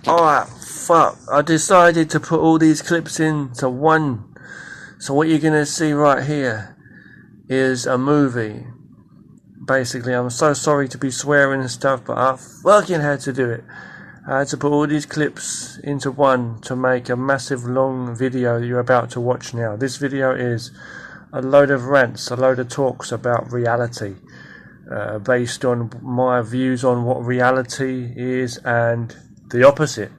Alright, fuck. I decided to put all these clips into one. So what you're gonna see right here is a movie. Basically, I'm so sorry to be swearing and stuff, but I fucking had to do it. I had to put all these clips into one to make a massive long video you're about to watch now. This video is a load of rants, a load of talks about reality, based on my views on what reality is and the opposite,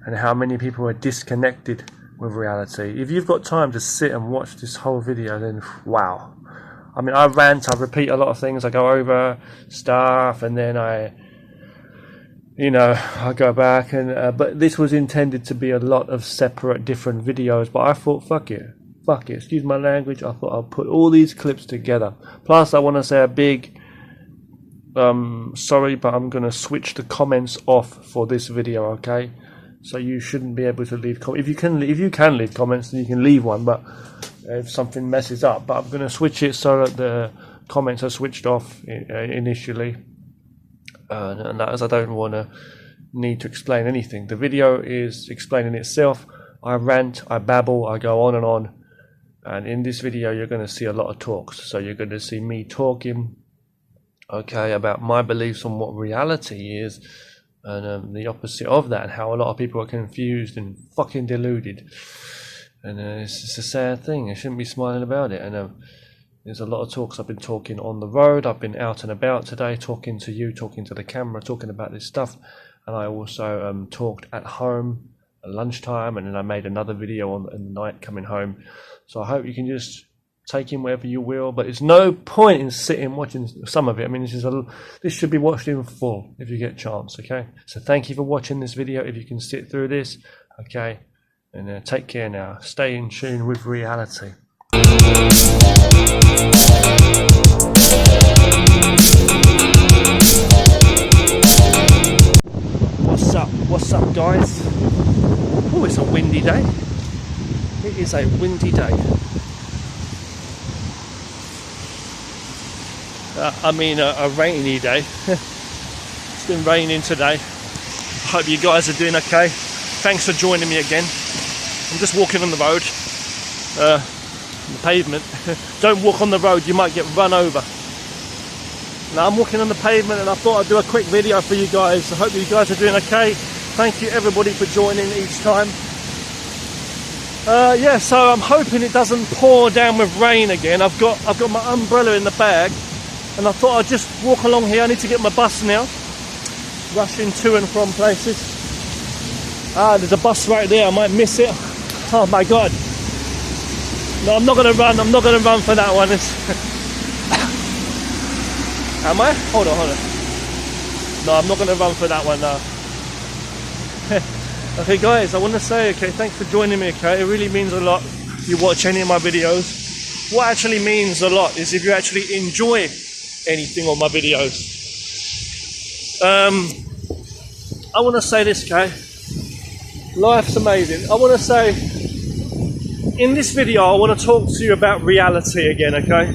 and how many people are disconnected with reality. If you've got time to sit and watch this whole video, then wow. I mean, I rant, I repeat a lot of things, I go over stuff, and then I go back, and but this was intended to be a lot of separate, different videos, but I thought, fuck it, excuse my language, I thought I'll put all these clips together. Plus, I want to say a big sorry, but I'm going to switch the comments off for this video, okay? So you shouldn't be able to leave comments. If you can leave comments, then you can leave one, but if something messes up. But I'm going to switch it so that the comments are switched off initially. And that, as I don't want to need to explain anything. The video is explaining itself. I rant, I babble, I go on and on. And in this video, you're going to see a lot of talks. So you're going to see me talking, okay, about my beliefs on what reality is, and the opposite of that, and how a lot of people are confused and fucking deluded. And it's just a sad thing. I shouldn't be smiling about it. And there's a lot of talks. I've been talking on the road. I've been out and about today, talking to you, talking to the camera, talking about this stuff. And I also talked at home at lunchtime, and then I made another video in the night coming home. So I hope you can just take in whatever you will, but it's no point in sitting watching some of it. I mean, this should be watched in full if you get a chance, okay? So thank you for watching this video, if you can sit through this, okay? And take care now. Stay in tune with reality. What's up guys? Oh, it's a windy day. It is a windy day. A rainy day. It's been raining today. I hope you guys are doing okay. Thanks for joining me again. I'm just walking on the road, the pavement. Don't walk on the road, you might get run over. Now I'm walking on the pavement, and I thought I'd do a quick video for you guys. I hope you guys are doing okay. Thank you everybody for joining each time. Yeah, so I'm hoping it doesn't pour down with rain again. I've got my umbrella in the bag, and I thought I'd just walk along here. I need to get my bus now, rushing to and from places. There's a bus right there, I might miss it. Oh my god. No, I'm not gonna run for that one. Am I? Hold on. No, I'm not gonna run for that one now. Okay guys, I want to say, okay, thanks for joining me, okay? It really means a lot. you watch any of my videos, what actually means a lot is if you actually enjoy anything on my videos. I want to say this, okay? Life's amazing. I want to say, in this video, I want to talk to you about reality again, okay?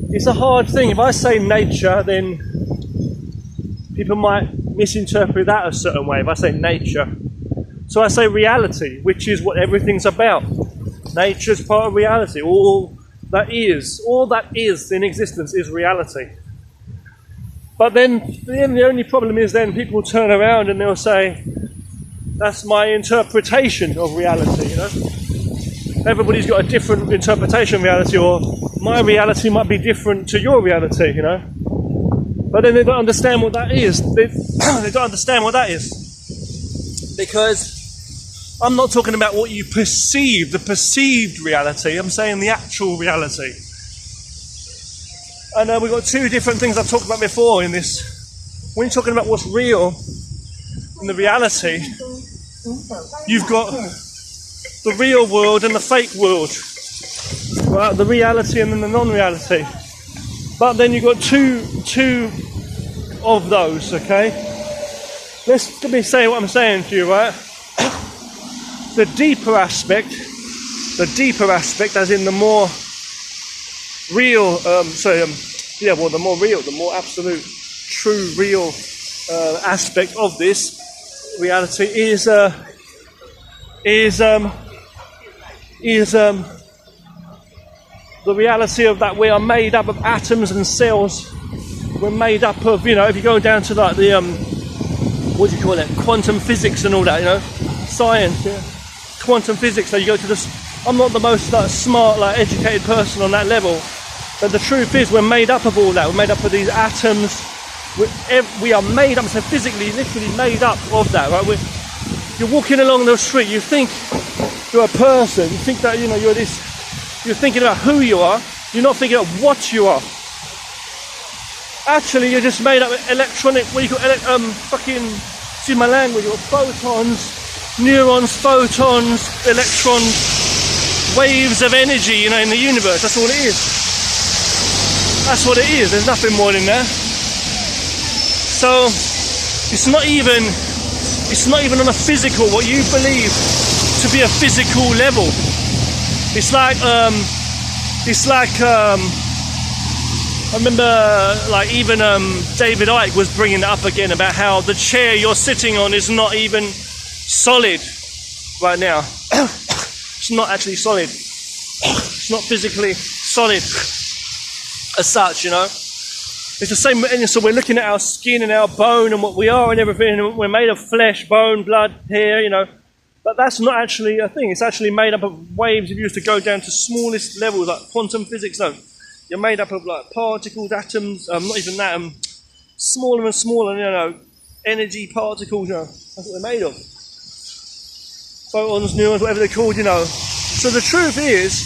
It's a hard thing. If I say nature, then people might misinterpret that a certain way if I say nature. So I say reality, which is what everything's about. Nature's part of reality. All that is in existence is reality. But then the only problem is then people turn around and they'll say, that's my interpretation of reality, you know? Everybody's got a different interpretation of reality, or my reality might be different to your reality, you know? But then they don't understand what that is. They don't understand what that is. Because I'm not talking about what you perceive, the perceived reality. I'm saying the actual reality. And we've got two different things I've talked about before in this. When you're talking about what's real and the reality, you've got the real world and the fake world. Right? The reality and then the non-reality. But then you've got two of those, okay? Let me say what I'm saying to you, right? The deeper aspect, as in the more real, the more real, the more absolute, true, real aspect of this reality is the reality of that we are made up of atoms and cells. We're made up of, you know, if you go down to like the what do you call it, quantum physics and all that, you know, science, yeah. Quantum physics. So you go to this. I'm not the most smart, educated person on that level, but the truth is we're made up of all that. We're made up of these atoms. We are made up, so physically, literally made up of that, right? You're walking along the street. You think you're a person. You think that, you know, you're this. You're thinking about who you are. You're not thinking about what you are. Actually, you're just made up of electronic, what do you call it, excuse my language, or photons, neurons, photons, electrons, waves of energy, you know, in the universe. That's all it is. That's what it is. There's nothing more than that. So, it's not even on a physical, what you believe to be a physical level. It's like I remember, even David Icke was bringing it up again about how the chair you're sitting on is not even solid right now. It's not actually solid. It's not physically solid as such, you know. It's the same, and so we're looking at our skin and our bone and what we are and everything. And we're made of flesh, bone, blood, hair, you know. But that's not actually a thing. It's actually made up of waves. If you used to go down to smallest levels, like quantum physics, no. You're made up of particles, atoms, not even that, smaller and smaller, you know, energy particles, you know, that's what they're made of. Photons, neurons, whatever they're called, you know. So the truth is,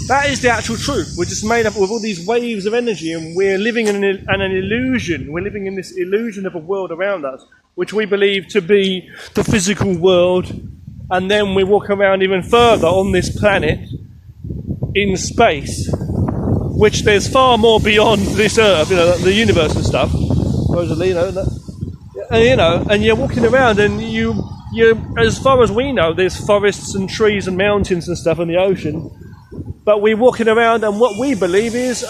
that is the actual truth. We're just made up with all these waves of energy, and we're living in an illusion. We're living in this illusion of a world around us, which we believe to be the physical world, and then we walk around even further on this planet in space, which there's far more beyond this earth, you know, the universe and stuff, supposedly, you know, and you're walking around and you, as far as we know, there's forests and trees and mountains and stuff in the ocean, but we're walking around and what we believe is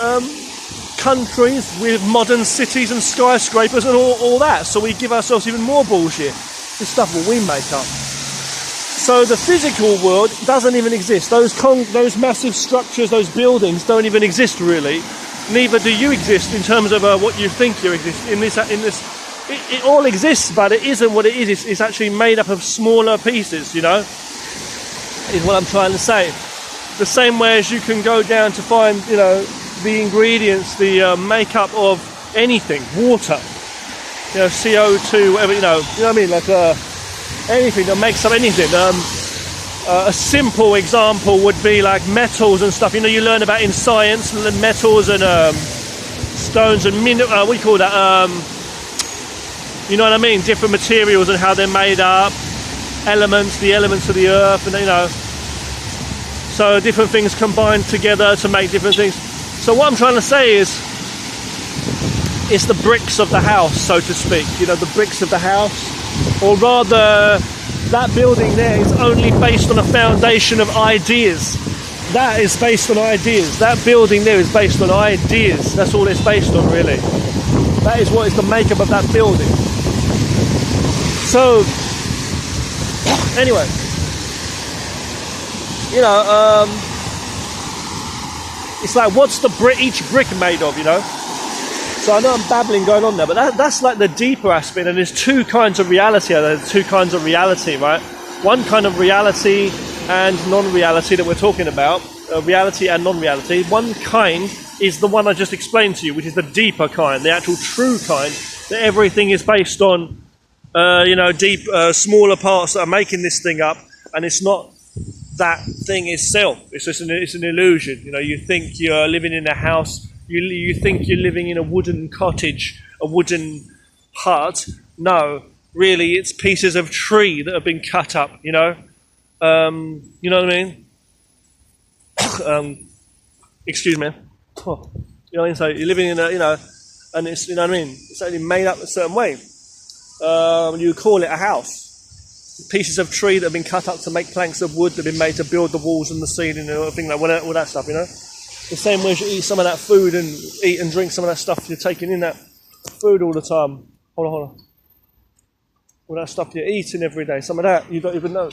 countries with modern cities and skyscrapers and all that, so we give ourselves even more bullshit. This stuff what we make up. So the physical world doesn't even exist. Those massive structures, those buildings don't even exist really. Neither do you exist in terms of what you think you exist in this. It all exists, but it isn't what it is. It's actually made up of smaller pieces, you know. Is what I'm trying to say. The same way as you can go down to find, you know, the ingredients, the makeup of anything, water, you know, CO2, whatever, you know what I mean, anything that makes up anything. A simple example would be like metals and stuff. You know, you learn about in science, metals and stones and what do you call that? You know what I mean? Different materials and how they're made up, elements, the elements of the earth, and you know, So different things combine together to make different things. So what I'm trying to say is, it's the bricks of the house, so to speak. You know, the bricks of the house, or rather, that building there is only based on a foundation of ideas. That is based on ideas. That building there is based on ideas. That's all it's based on, really. That is what is the makeup of that building. So, anyway, you know, it's like, what's each brick made of, you know? So I know I'm babbling going on there, but that's like the deeper aspect, and there's two kinds of reality. There's two kinds of reality, right? One kind of reality and non-reality that we're talking about, reality and non-reality. One kind is the one I just explained to you, which is the deeper kind, the actual true kind, that everything is based on, you know, deep, smaller parts that are making this thing up, and it's not that thing itself. It's just it's an illusion. You know, you think you're living in a house. You think you're living in a wooden cottage, a wooden hut. No, really, it's pieces of tree that have been cut up, you know? You know what I mean? Excuse me. Oh, you know what I mean? So you're living in a, you know, and it's, you know what I mean? It's only made up a certain way. You call it a house. Pieces of tree that have been cut up to make planks of wood that have been made to build the walls and the ceiling and everything, like all that stuff, you know? The same way as you eat some of that food and eat and drink some of that stuff, you're taking in that food all the time. Hold on. All that stuff you're eating every day, some of that, you don't even know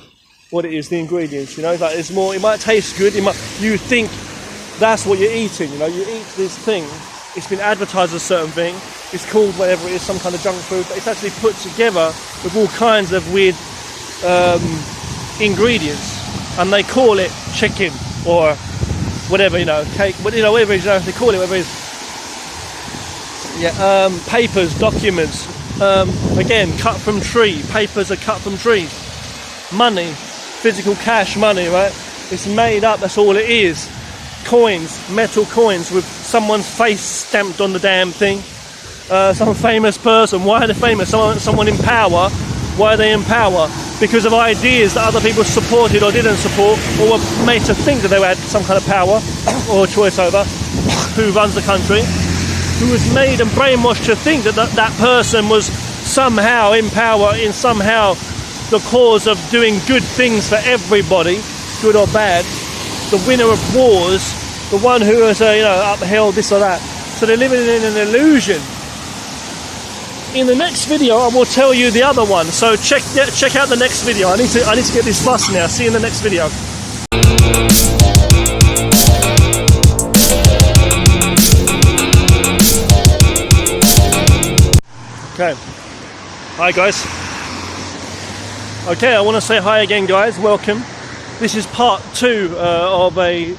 what it is, the ingredients, you know? Like, it's more, it might taste good, you think that's what you're eating, you know? You eat this thing, it's been advertised as a certain thing, it's called whatever it is, some kind of junk food, but it's actually put together with all kinds of weird ingredients, and they call it chicken or whatever, you know, cake, you know, whatever it is, you know, they call it whatever it is. Yeah, papers, documents, again, cut from tree. Papers are cut from trees. Money, physical cash money, right? It's made up, that's all it is. Coins, metal coins with someone's face stamped on the damn thing. Some famous person, why are they famous? Someone in power, why are they in power? Because of ideas that other people supported or didn't support, or were made to think that they had some kind of power or choice over who runs the country, who was made and brainwashed to think that that person was somehow in power, in somehow the cause of doing good things for everybody, good or bad, the winner of wars, the one who has, you know, upheld this or that. So they're living in an illusion. In the next video, I will tell you the other one. So check out the next video. I need to get this bus now. See you in the next video. Okay. Hi guys. Okay, I want to say hi again, guys. Welcome. This is part 2 of a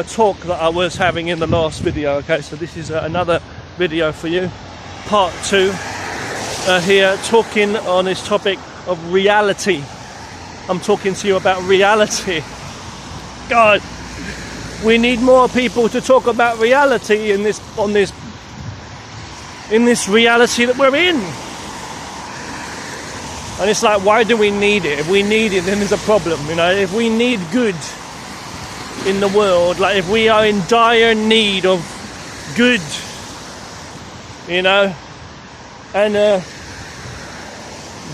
talk that I was having in the last video. Okay, so this is another video for you. Part 2. Here talking on this topic of reality. I'm talking to you about reality. God, we need more people to talk about reality in this reality that we're in. And it's like, why do we need it? If we need it, then there's a problem, you know. If we need good in the world, like if we are in dire need of good, you know, and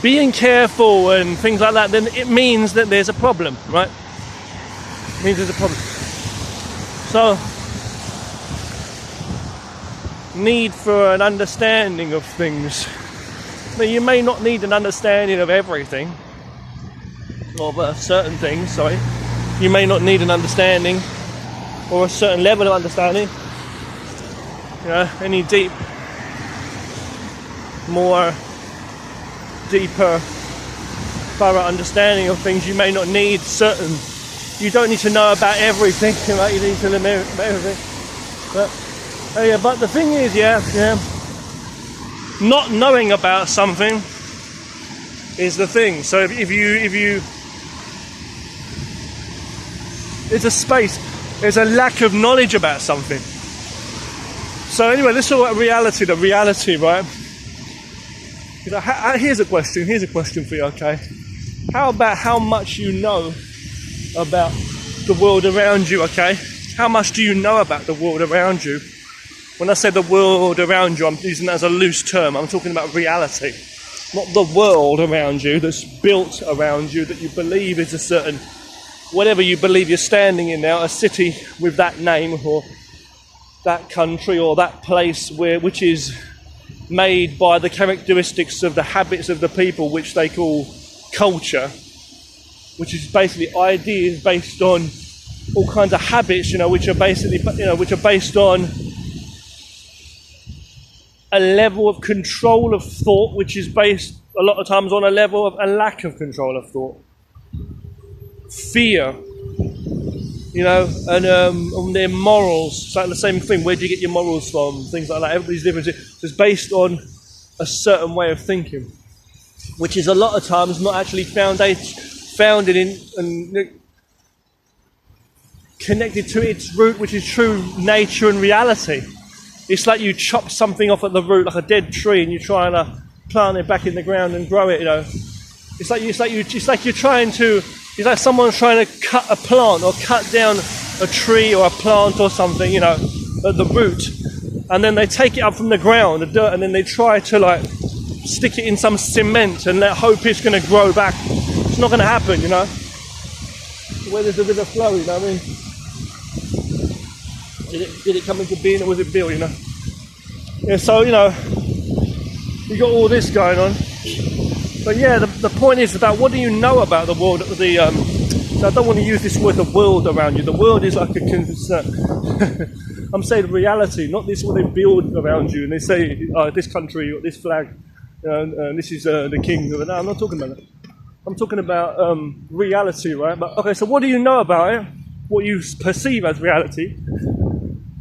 being careful and things like that, then it means that there's a problem, right? It means there's a problem. So, need for an understanding of things. Now, you may not need an understanding of everything, of certain things, sorry. You may not need an understanding or a certain level of understanding. You know, any deeper, thorough understanding of things, you may not need certain. You don't need to know about everything, right? You need to know about everything. But the thing is, not knowing about something is the thing. So if you there's a space, there's a lack of knowledge about something. So anyway, let's talk about reality. The reality, right? You know, here's a question for you, okay? How about how much you know about the world around you, okay? How much do you know about the world around you? When I say the world around you, I'm using that as a loose term. I'm talking about reality. Not the world around you that's built around you, that you believe is a certain, whatever you believe you're standing in now, a city with that name or that country or that place which is made by the characteristics of the habits of the people, which they call culture, which is basically ideas based on all kinds of habits, which are basically, which are based on a level of control of thought, which is based a lot of times on a level of a lack of control of thought. Fear, and on their morals. It's like the same thing. Where do you get your morals from? Things like that. Everybody's different. It's based on a certain way of thinking, which is a lot of times not actually founded in and connected to its root, which is true nature and reality. It's like you chop something off at the root, like a dead tree, and you're trying to plant it back in the ground and grow it. It's like someone's trying to cut a plant or cut down a tree or a plant or something, at the root, and then they take it up from the ground, the dirt, and then they try to stick it in some cement and hope it's going to grow back. It's not going to happen, Where there's a river flow, what I mean? Did it come into being or was it built, Yeah, so, you got all this going on. But yeah, the point is about what do you know about the world? So I don't want to use this word, the world around you. The world is like a concern. I'm saying reality, not this what they build around you. And they say, this country, or this flag, and this is the king. No, I'm not talking about that. I'm talking about reality, right? But okay, so what do you know about it? What you perceive as reality?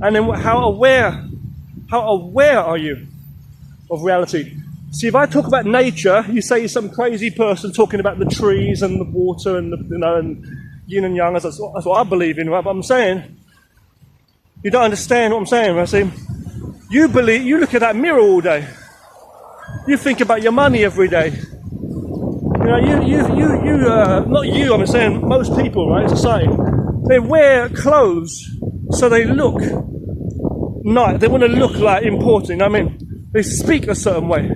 And then how aware are you of reality? See, if I talk about nature, you say you're some crazy person talking about the trees and the water and and yin and yang. That's what I believe in, right? But I'm saying you don't understand what I'm saying. I say you look at that mirror all day. You think about your money every day. Not you. I'm saying most people, right? Society. They wear clothes so they look nice. They want to look like important. They speak a certain way.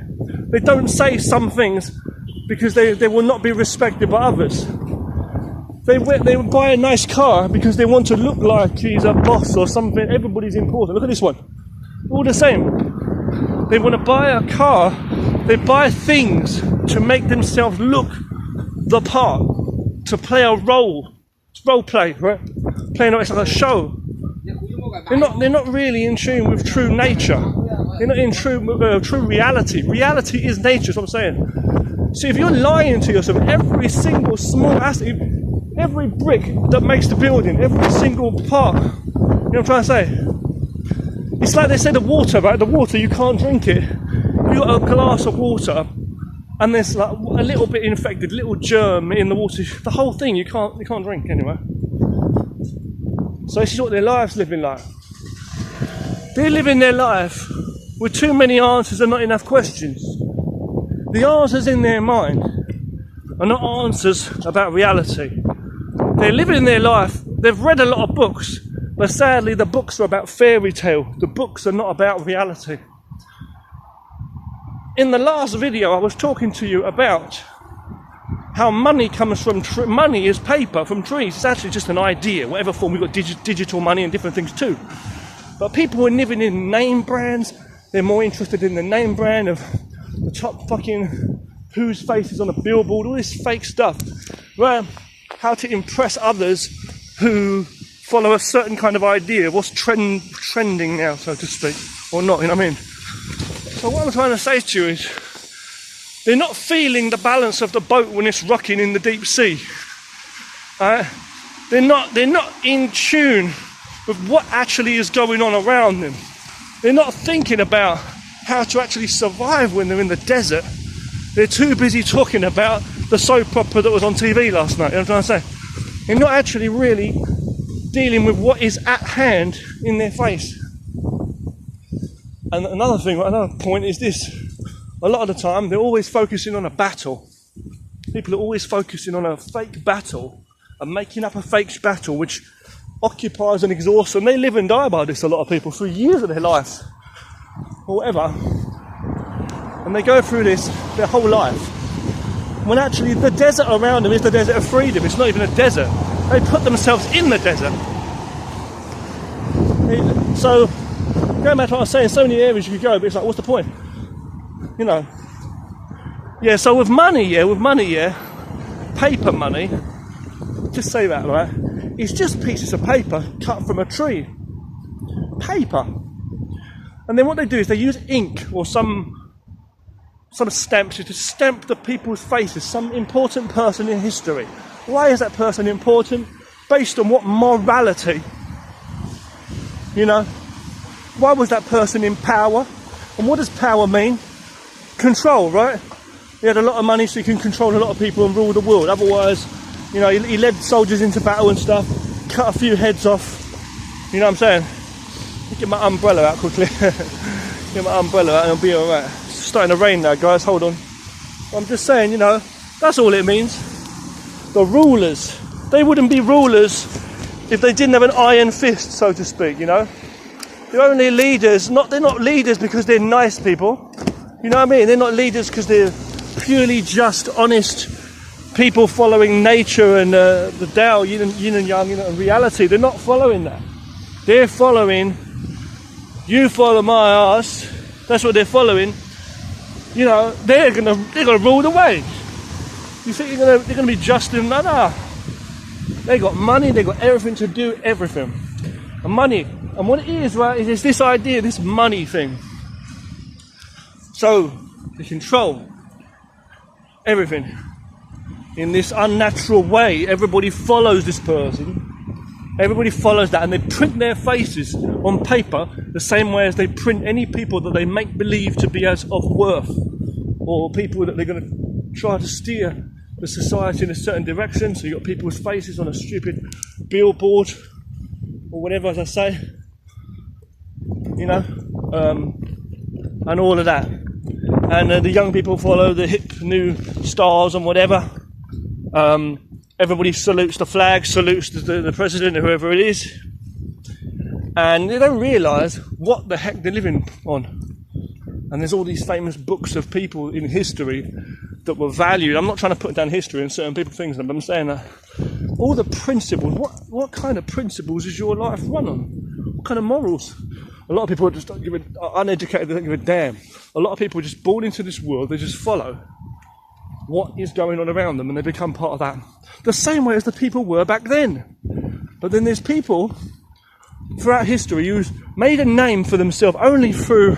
They don't say some things because they will not be respected by others. They buy a nice car because they want to look like he's a boss or something. Everybody's important. Look at this one. All the same. They want to buy a car. They buy things to make themselves look the part, to play a role play, right? Playing it's like a show. They're not really in tune with true nature. They're not in true reality. Reality is nature, is what I'm saying. So if you're lying to yourself, every single small aspect, every brick that makes the building, every single part, you know what I'm trying to say? It's like they say the water, right? The water, you can't drink it. You got a glass of water, and there's like a little bit infected, little germ in the water. The whole thing you can't drink anyway. So this is what their lives living like. They're living their life with too many answers and not enough questions. The answers in their mind are not answers about reality. They're living their life. They've read a lot of books, but sadly the books are about fairy tale. The books are not about reality. In the last video, I was talking to you about how money comes from money is paper from trees. It's actually just an idea, whatever form. We've got digital money and different things too. But people are living in name brands. They're more interested in the name brand of the top fucking whose face is on a billboard, all this fake stuff. Well, how to impress others who follow a certain kind of idea, what's trending now, so to speak, or not, you know what I mean? So what I'm trying to say to you is, they're not feeling the balance of the boat when it's rocking in the deep sea. They're not in tune with what actually is going on around them. They're not thinking about how to actually survive when they're in the desert. They're too busy talking about the soap opera that was on TV last night. You know what I'm trying to say? They're not actually really dealing with what is at hand in their face. And another point is this. A lot of the time, they're always focusing on a battle. People are always focusing on a fake battle, and making up a fake battle which occupies and exhausts them. They live and die by this, a lot of people, through years of their life or whatever, and they go through this their whole life when actually the desert around them is the desert of freedom. It's not even a desert. They put themselves in the desert. So going back to what I was saying, so many areas you could go, but it's like, what's the point? You know. Yeah, so with money, paper money, just say that, right? It's just pieces of paper cut from a tree. Paper. And then what they do is they use ink or some stamps to stamp the people's faces, some important person in history. Why is that person important? Based on what morality? You know? Why was that person in power? And what does power mean? Control, right? He had a lot of money so he can control a lot of people and rule the world. Otherwise, you know, he led soldiers into battle and stuff, cut a few heads off. You know what I'm saying? Get my umbrella out quickly. Get my umbrella out and it'll be alright. It's starting to rain now, guys, hold on. I'm just saying, you know, that's all it means. The rulers, they wouldn't be rulers if they didn't have an iron fist, so to speak, you know. They're only leaders, they're not leaders because they're nice people. You know what I mean? They're not leaders because they're purely just, honest people following nature and the Tao, yin and yang, you know, and reality. They're not following that. They're following, you follow my ass. That's what they're following. You know, they're gonna rule the way. You think they're gonna be just in that? Nah. They got money. They got everything to do everything. And money. And what it is, right, is this idea, this money thing. So they control everything in this unnatural way. Everybody follows this person. Everybody follows that, and they print their faces on paper the same way as they print any people that they make believe to be as of worth, or people that they're going to try to steer the society in a certain direction. So you've got people's faces on a stupid billboard or whatever, as I say, you know, and all of that. And the young people follow the hip new stars and whatever. Everybody salutes the flag, salutes the president or whoever it is. And they don't realise what the heck they're living on. And there's all these famous books of people in history that were valued. I'm not trying to put down history and certain people things, but I'm saying that all the principles, what kind of principles is your life run on? What kind of morals? A lot of people are uneducated, they don't give a damn. A lot of people are just born into this world, they just follow what is going on around them and they become part of that. The same way as the people were back then. But then there's people throughout history who's made a name for themselves only through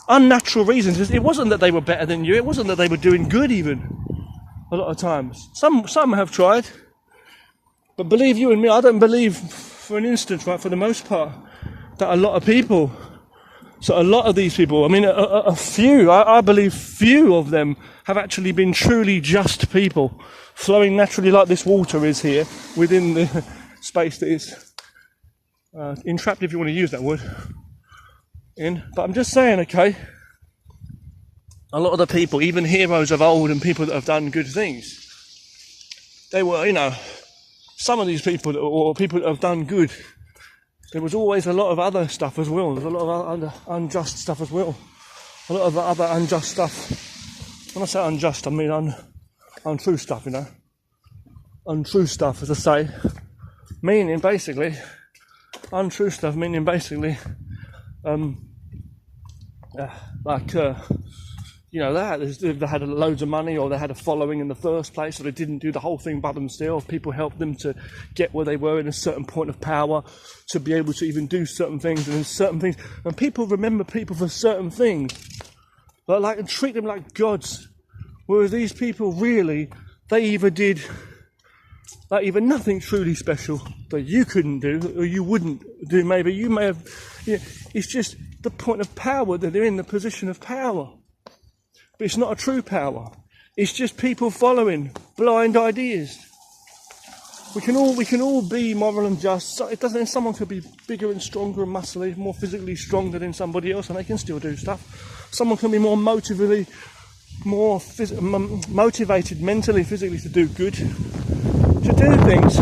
unnatural reasons. It wasn't that they were better than you, it wasn't that they were doing good even, a lot of times. Some have tried, but believe you and me, I don't believe for an instant, right, for the most part, that a lot of people, so a lot of these people, I mean a few, I believe few of them have actually been truly just people, flowing naturally like this water is here, within the space that is entrapped, if you want to use that word, in. But I'm just saying, okay, a lot of the people, even heroes of old and people that have done good things, they were, you know, some of these people, or people that have done good, there was always a lot of other stuff as well. There's a lot of other unjust stuff as well. A lot of other unjust stuff. When I say unjust, I mean untrue stuff, you know. Untrue stuff, as I say. Meaning, basically, untrue stuff, meaning basically, you know, they had loads of money, or they had a following in the first place, or they didn't do the whole thing by themselves. People helped them to get where they were in a certain point of power, to be able to even do certain things, and certain things. And people remember people for certain things, but and treat them like gods. Whereas these people really, they either did either nothing truly special that you couldn't do, or you wouldn't do. Maybe you may have. You know, it's just the point of power that they're in, the position of power. But it's not a true power. It's just people following blind ideas. We can all be moral and just. So it doesn't. Someone could be bigger and stronger and muscly, more physically stronger than somebody else, and they can still do stuff. Someone can be more motivated mentally, physically to do good. to do things.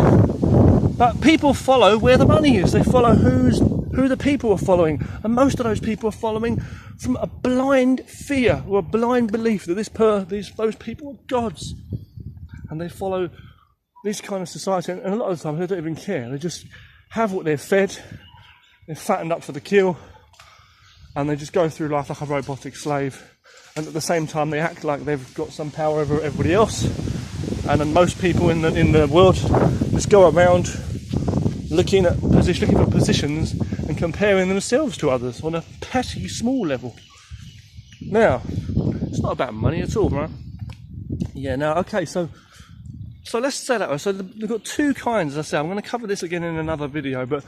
But people follow where the money is. They follow who the people are following. And most of those people are following from a blind fear or a blind belief that those people are gods. And they follow this kind of society. And a lot of the time they don't even care. They just have what they're fed. They're fattened up for the kill. And they just go through life like a robotic slave. And at the same time they act like they've got some power over everybody else. And then most people in the world just go around looking for positions and comparing themselves to others on a petty, small level. Now, it's not about money at all, right? Yeah. Now, okay. So let's say that way. So they've got two kinds. As I say, I'm going to cover this again in another video, but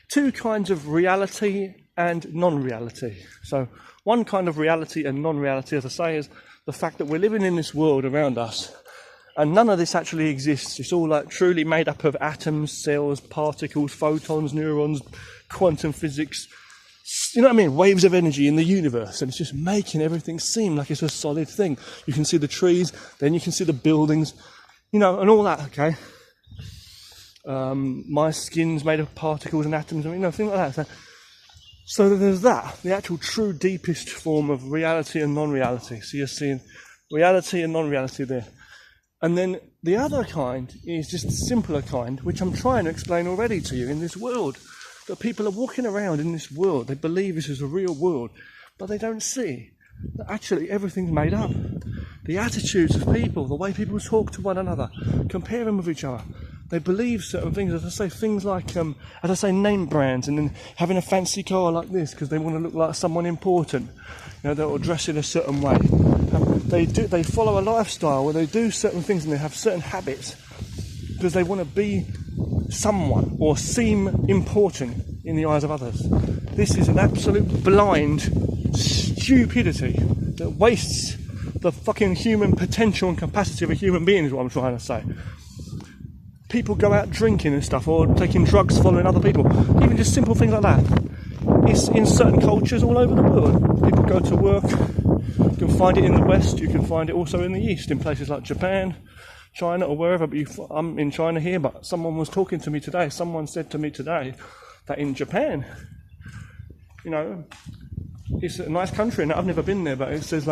two kinds of reality and non-reality. So one kind of reality and non-reality, as I say, is the fact that we're living in this world around us. And none of this actually exists. It's all like truly made up of atoms, cells, particles, photons, neurons, quantum physics. You know what I mean? Waves of energy in the universe. And it's just making everything seem like it's a solid thing. You can see the trees, then you can see the buildings, and all that, okay? My skin's made of particles and atoms, things like that. So there's that, the actual true deepest form of reality and non-reality. So you're seeing reality and non-reality there. And then the other kind is just a simpler kind, which I'm trying to explain already to you in this world. That people are walking around in this world, they believe this is a real world, but they don't see that actually everything's made up. The attitudes of people, the way people talk to one another, comparing with each other. They believe certain things, as I say, things like, name brands, and then having a fancy car like this because they want to look like someone important. They'll dress in a certain way. They follow a lifestyle where they do certain things and they have certain habits because they want to be someone or seem important in the eyes of others. This is an absolute blind stupidity that wastes the fucking human potential and capacity of a human being, is what I'm trying to say. People go out drinking and stuff, or taking drugs, following other people, even just simple things like that. It's in certain cultures all over the world. People go to work. You can find it in the West, you can find it also in the East, in places like Japan, China, or wherever. But I'm in China here, but someone was talking to me today. Someone said to me today that in Japan, it's a nice country, and I've never been there, but it says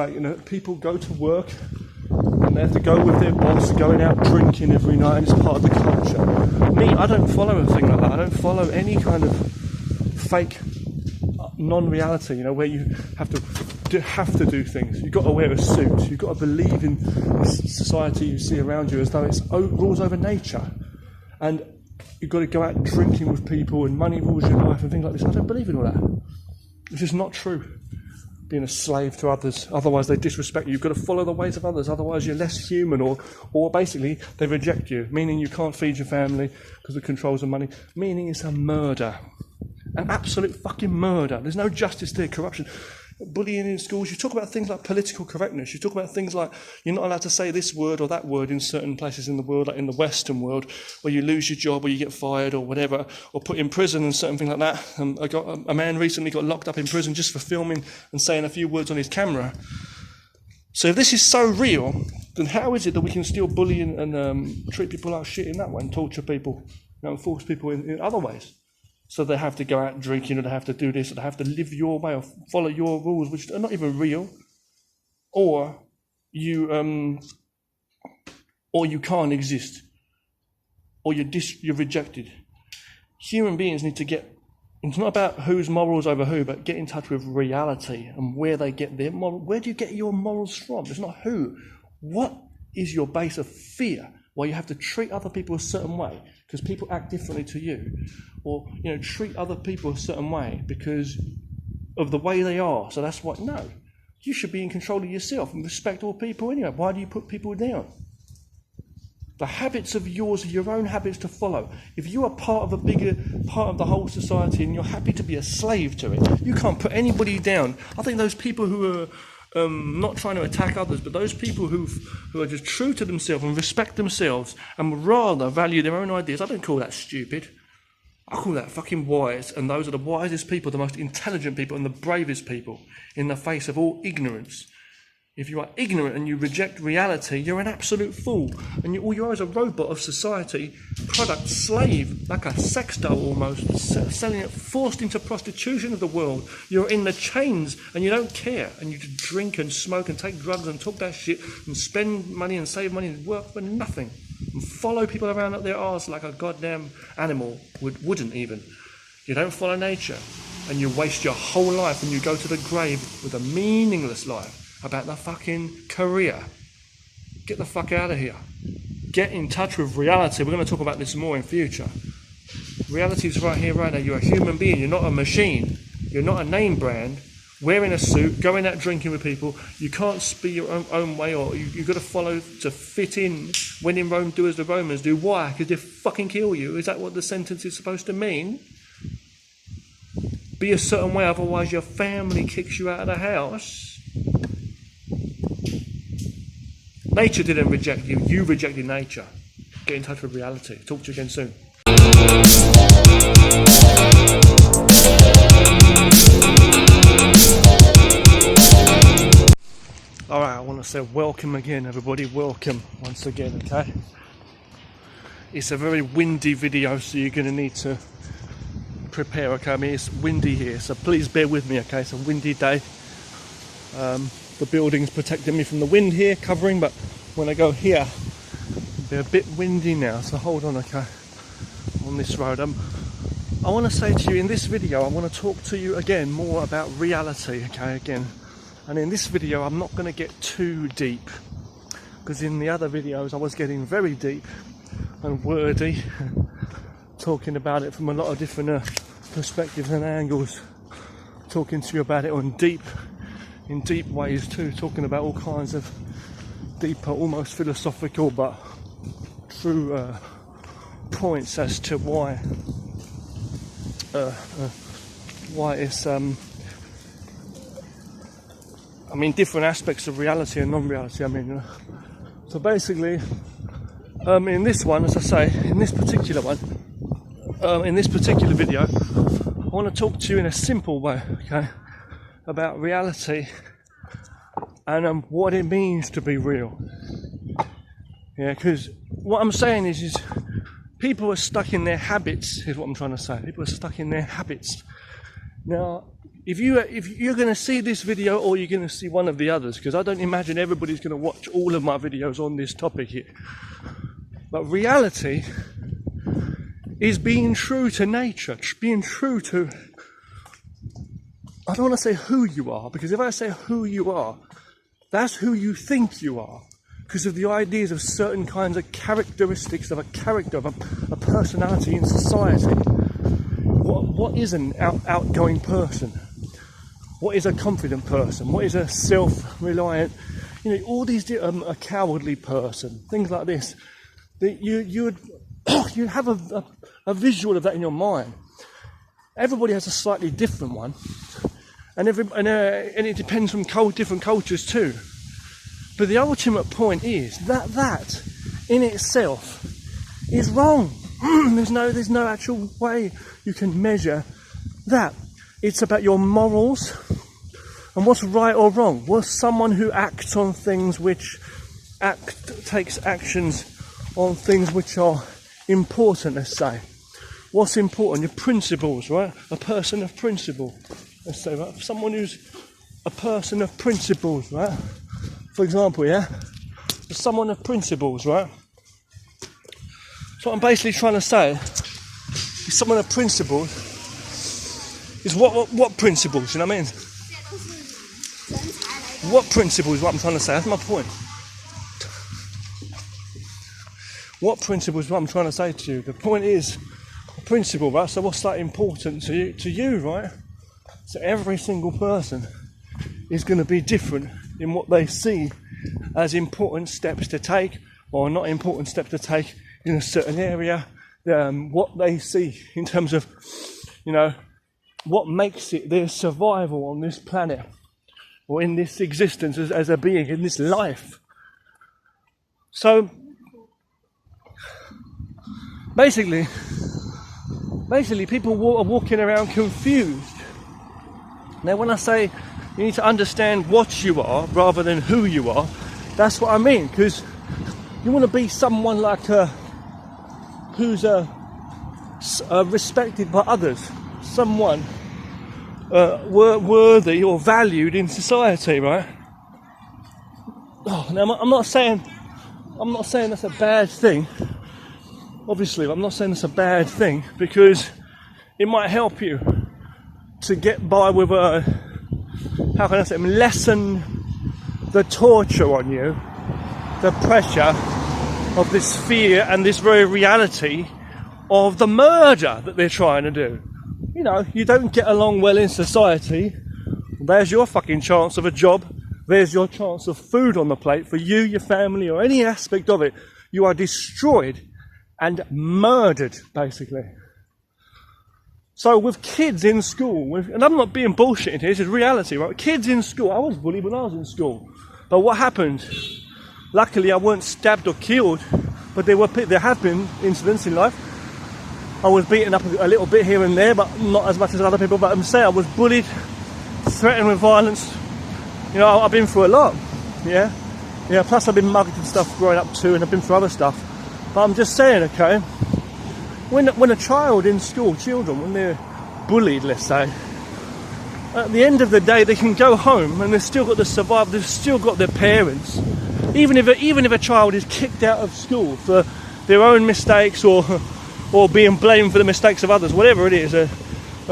people go to work and they have to go with their boss, going out drinking every night, and it's part of the culture. Me, I don't follow a thing like that. I don't follow any kind of fake non-reality, where you have to do things. You've got to wear a suit. You've got to believe in this society you see around you as though it's rules over nature. And you've got to go out drinking with people and money rules your life and things like this. I don't believe in all that. It's just not true. Being a slave to others, otherwise they disrespect you. You've got to follow the ways of others, otherwise you're less human, or basically they reject you, meaning you can't feed your family because of controls and money, meaning it's a murder. An absolute fucking murder. There's no justice there, corruption. Bullying in schools, you talk about things like political correctness, you talk about things like you're not allowed to say this word or that word in certain places in the world, like in the Western world, where you lose your job or you get fired or whatever, or put in prison and certain things like that. A man recently got locked up in prison just for filming and saying a few words on his camera. So if this is so real, then how is it that we can still bully and treat people like shit in that way and torture people, and force people in other ways? So they have to go out drinking, or they have to do this, or they have to live your way, or follow your rules, which are not even real, or you can't exist, or you're rejected. Human beings need to get. It's not about whose morals over who, but get in touch with reality and where they get their moral. Where do you get your morals from? It's not who. What is your base of fear? Why you have to treat other people a certain way because people act differently to you, or treat other people a certain way because of the way they are. So that's what. No, you should be in control of yourself and respect all people anyway. Why do you put people down? The habits of yours are your own habits to follow. If you are part of a bigger part of the whole society and you're happy to be a slave to it, you can't put anybody down. I think those people who are not trying to attack others, but those people who are just true to themselves and respect themselves and rather value their own ideas, I don't call that stupid. I call that fucking wise, and those are the wisest people, the most intelligent people and the bravest people in the face of all ignorance. If you are ignorant and you reject reality, you're an absolute fool. And all you are is a robot of society, product, slave, like a sex doll almost, selling it, forced into prostitution of the world. You're in the chains and you don't care. And you drink and smoke and take drugs and talk that shit and spend money and save money and work for nothing. And follow people around up their arse like a goddamn animal wouldn't even. You don't follow nature. And you waste your whole life and you go to the grave with a meaningless life. About the fucking career. Get the fuck out of here. Get in touch with reality. We're going to talk about this more in future. Reality is right here, right now. You're a human being. You're not a machine. You're not a name brand. Wearing a suit, going out drinking with people. You can't speak your own way, or you've got to follow to fit in. When in Rome, do as the Romans do. Why? Because they fucking kill you. Is that what the sentence is supposed to mean? Be a certain way, otherwise your family kicks you out of the house. Nature didn't reject you, you rejected nature. Get in touch with reality. Talk to you again soon. Alright, I want to say welcome again everybody, welcome once again, okay? It's a very windy video, so you're going to need to prepare, okay? I mean, it's windy here, so please bear with me, okay? It's a windy day. The building's protecting me from the wind here, covering, but when I go here, they're a bit windy now, so hold on, okay, on this road. I want to say to you in this video, I want to talk to you again more about reality, okay, again. And in this video, I'm not going to get too deep, because in the other videos, I was getting very deep and wordy, talking about it from a lot of different perspectives and angles, talking to you about it in deep ways too, talking about all kinds of deeper, almost philosophical but true points as to why it's I mean, different aspects of reality and non-reality. I mean, so basically, in this one, as I say, in this particular one, in this particular video, I want to talk to you in a simple way, okay, about reality and what it means to be real. Yeah, because what I'm saying is people are stuck in their habits, is what I'm trying to say. People are stuck in their habits. Now, if you're going to see this video, or you're going to see one of the others, because I don't imagine everybody's going to watch all of my videos on this topic here. But reality is being true to nature, being true to, I don't want to say who you are, because if I say who you are, that's who you think you are, because of the ideas of certain kinds of characteristics of a character, of a personality in society. What is an outgoing person? What is a confident person? What is a self-reliant? You know, all these, a cowardly person, things like this. You'd have a visual of that in your mind. Everybody has a slightly different one, and it depends from different cultures too. But the ultimate point is that in itself is wrong. There's no actual way you can measure that. It's about your morals and what's right or wrong. Was someone who acts on things takes actions on things which are important, let's say. What's important? Your principles, right? A person of principle, let's say, right? Someone who's a person of principles, right? For example, yeah? Someone of principles, right? So what I'm basically trying to say is someone of principles is what principles, you know what I mean? What principles is what I'm trying to say, that's my point. What principle is what I'm trying to say to you? The point is a principle, right? So what's that important to you, right? So every single person is going to be different in what they see as important steps to take or not important steps to take in a certain area, what they see in terms of, you know, what makes it their survival on this planet or in this existence as a being, in this life. So basically people are walking around confused. Now when I say You need to understand what you are rather than who you are. That's what I mean, because you want to be someone like who's respected by others, someone worthy or valued in society, right? Oh, now I'm not saying that's a bad thing. Obviously, I'm not saying it's a bad thing, because it might help you to get by with how can I say, lessen the torture on you, the pressure of this fear and this very reality of the murder that they're trying to do. You know, you don't get along well in society, there's your fucking chance of a job, there's your chance of food on the plate for you, your family, or any aspect of it. You are destroyed and murdered, basically. So with kids in school, and I'm not being bullshitting here, this is reality, right? Kids in school, I was bullied when I was in school. But what happened? Luckily, I weren't stabbed or killed, but there have been incidents in life. I was beaten up a little bit here and there, but not as much as other people. But I'm saying I was bullied, threatened with violence. You know, I've been through a lot, yeah. Plus I've been mugged and stuff growing up too, and I've been through other stuff. But I'm just saying, okay, when a child in school, children, when they're bullied, let's say, at the end of the day, they can go home and they've still got to survive. They've still got their parents. Even if a child is kicked out of school for their own mistakes or being blamed for the mistakes of others, whatever it is, a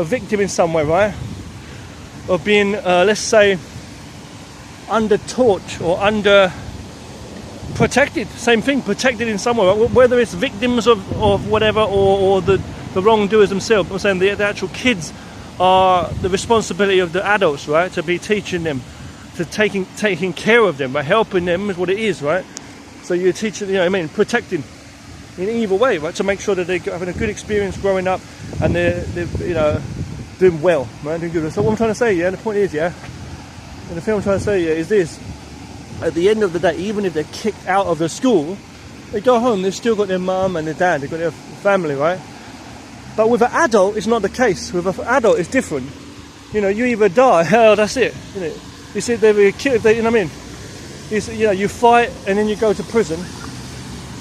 victim in some way, right? Of being, let's say, under torch or under protected, same thing, protected in some way, right? Whether it's victims of whatever or the wrongdoers themselves. I'm saying the actual kids are the responsibility of the adults, right? To be teaching them, to taking care of them, by helping them is what it is, right? So you're teaching, you know what I mean, protecting in either way, right? To make sure that they're having a good experience growing up and they're you know, doing well, right? Doing good. So what I'm trying to say, yeah, the point is, yeah, and the thing I'm trying to say, yeah, is this: at the end of the day, even if they're kicked out of the school, they go home, they've still got their mum and their dad, they've got their family, right? But with an adult, it's not the case. With an adult, it's different. You know, you either die, hell, that's it. You know, you see, they were killed. You know what I mean? You know, you fight and then you go to prison,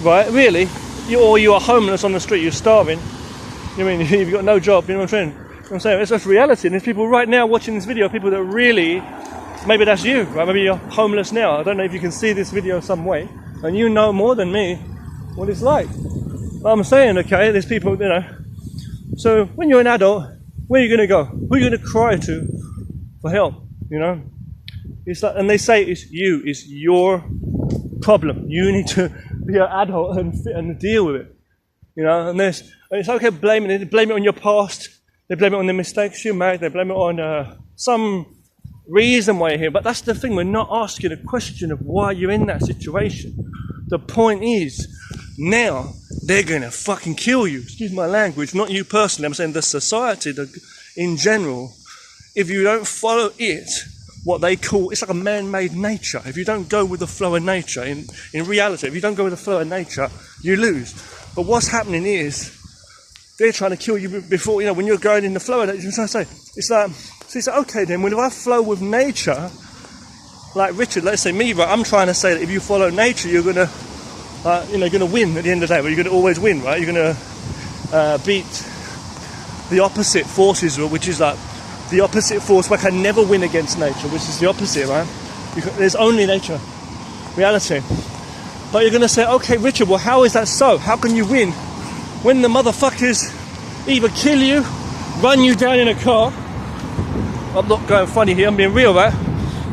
right? Really, or you are homeless on the street, you're starving. You know what I mean? You've got no job. You know what I'm saying? You know what I'm saying? It's just reality. And there's people right now watching this video, people that really, maybe that's you, right? Maybe you're homeless now. I don't know if you can see this video some way, and you know more than me what it's like. But I'm saying, okay, there's people, you know. So when you're an adult, where are you going to go? Who are you going to cry to for help? You know, it's like, and they say it's your problem. You need to be an adult and deal with it. You know, and it's okay blaming it. They blame it on your past. They blame it on the mistakes you made. They blame it on some reason why you're here. But that's the thing. We're not asking a question of why you're in that situation. The point is, now they're going to fucking kill you. Excuse my language, not you personally. I'm saying the society in general. If you don't follow it, what they call, it's like a man-made nature. If you don't go with the flow of nature, in reality, if you don't go with the flow of nature, you lose. But what's happening is, they're trying to kill you before, you know, when you're going in the flow of nature. I'm trying to say, it's like, so you say, okay then, well if I flow with nature, like Richard, let's say me, right, I'm trying to say that if you follow nature, you're going to, you're going to win at the end of the day. But you're going to always win, right? You're going to beat the opposite forces, which is like the opposite force. But can never win against nature, which is the opposite, right? There's only nature, reality. But you're going to say, okay, Richard, well, how is that so? How can you win when the motherfuckers either kill you, run you down in a car? I'm not going funny here. I'm being real, right?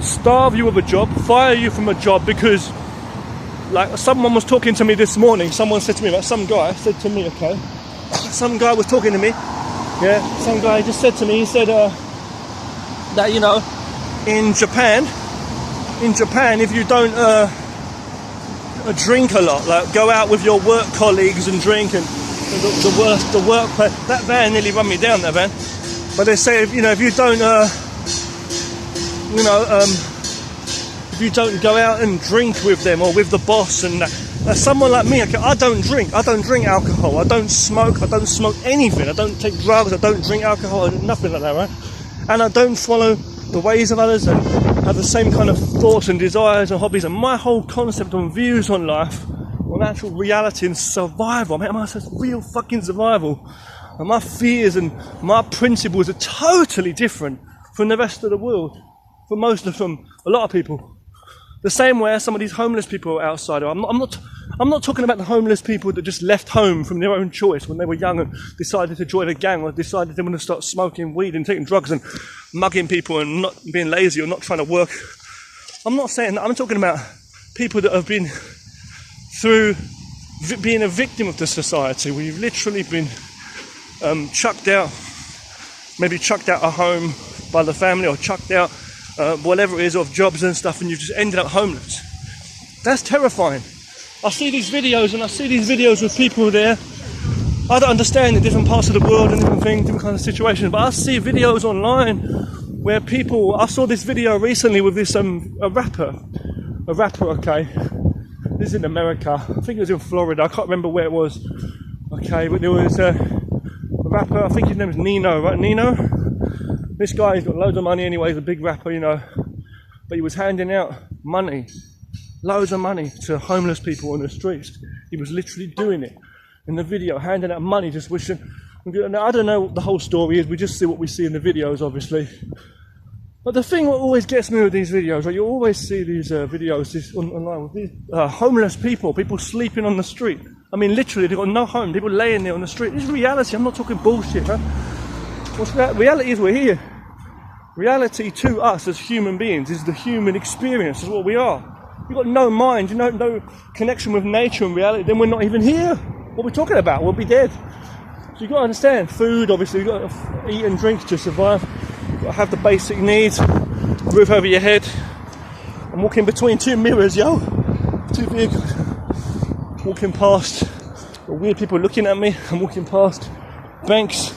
Starve you of a job, fire you from a job because. Like someone was talking to me this morning, someone said to me, like some guy said to me, okay, some guy was talking to me, yeah, some guy just said to me, he said that, you know, in Japan, if you don't drink a lot, like go out with your work colleagues and drink, and the work, that van nearly run me down, that van, but they say, you know, if you don't, if you don't go out and drink with them or with the boss, and someone like me, okay, I don't drink alcohol, I don't smoke anything, I don't take drugs, I don't drink alcohol, nothing like that, right? And I don't follow the ways of others and have the same kind of thoughts and desires and hobbies. And my whole concept and views on life, on actual reality and survival, I mean, it's real fucking survival. And my fears and my principles are totally different from the rest of the world, from a lot of people. The same way as some of these homeless people outside. I'm not talking about the homeless people that just left home from their own choice when they were young and decided to join a gang or decided they want to start smoking weed and taking drugs and mugging people and not being lazy or not trying to work. I'm not saying that. I'm talking about people that have been through being a victim of the society, where you've literally been chucked out, maybe chucked out of home by the family or chucked out whatever it is of jobs and stuff, and you've just ended up homeless. That's terrifying. I see these videos with people there. I don't understand the different parts of the world and different things, different kinds of situations, but I see videos online where people, I saw this video recently with this a rapper, okay, this is in America, I think it was in Florida, I can't remember where it was, okay, but there was a rapper, I think his name is Nino, right, Nino? This guy, he's got loads of money anyway, he's a big rapper, you know, but he was handing out money, loads of money to homeless people on the streets. He was literally doing it in the video, handing out money, just wishing. Now, I don't know what the whole story is, we just see what we see in the videos, obviously. But the thing that always gets me with these videos, right, you always see these videos online with these homeless people sleeping on the street. I mean, literally, they've got no home, people laying there on the street. This is reality, I'm not talking bullshit, huh? Reality is we're here. Reality to us as human beings is the human experience, is what we are. You've got no mind, no connection with nature and reality, then we're not even here. What are we talking about? We'll be dead. So you've got to understand, food, obviously, you've got to eat and drink to survive. You've got to have the basic needs, roof over your head. I'm walking between two mirrors, yo. Two vehicles. Walking past weird people looking at me. I'm walking past banks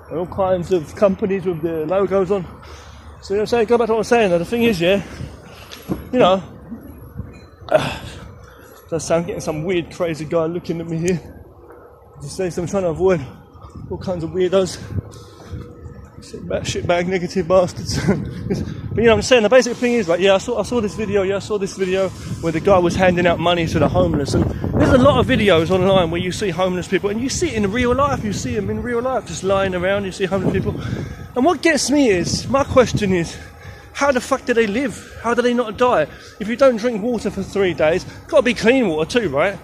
and all kinds of companies with their logos on. So you know what I'm saying? Go back to what I was saying. The thing is, yeah, you know, I'm getting some weird, crazy guy looking at me here. Just say, so I'm trying to avoid all kinds of weirdos, shitbag, negative bastards. But you know what I'm saying? The basic thing is, like, yeah, I saw this video where the guy was handing out money to the homeless, and there's a lot of videos online where you see homeless people, and you see it in real life. You see them in real life, just lying around. You see homeless people, and what gets me is, my question is, how the fuck do they live? How do they not die? If you don't drink water for 3 days, it's got to be clean water too, right?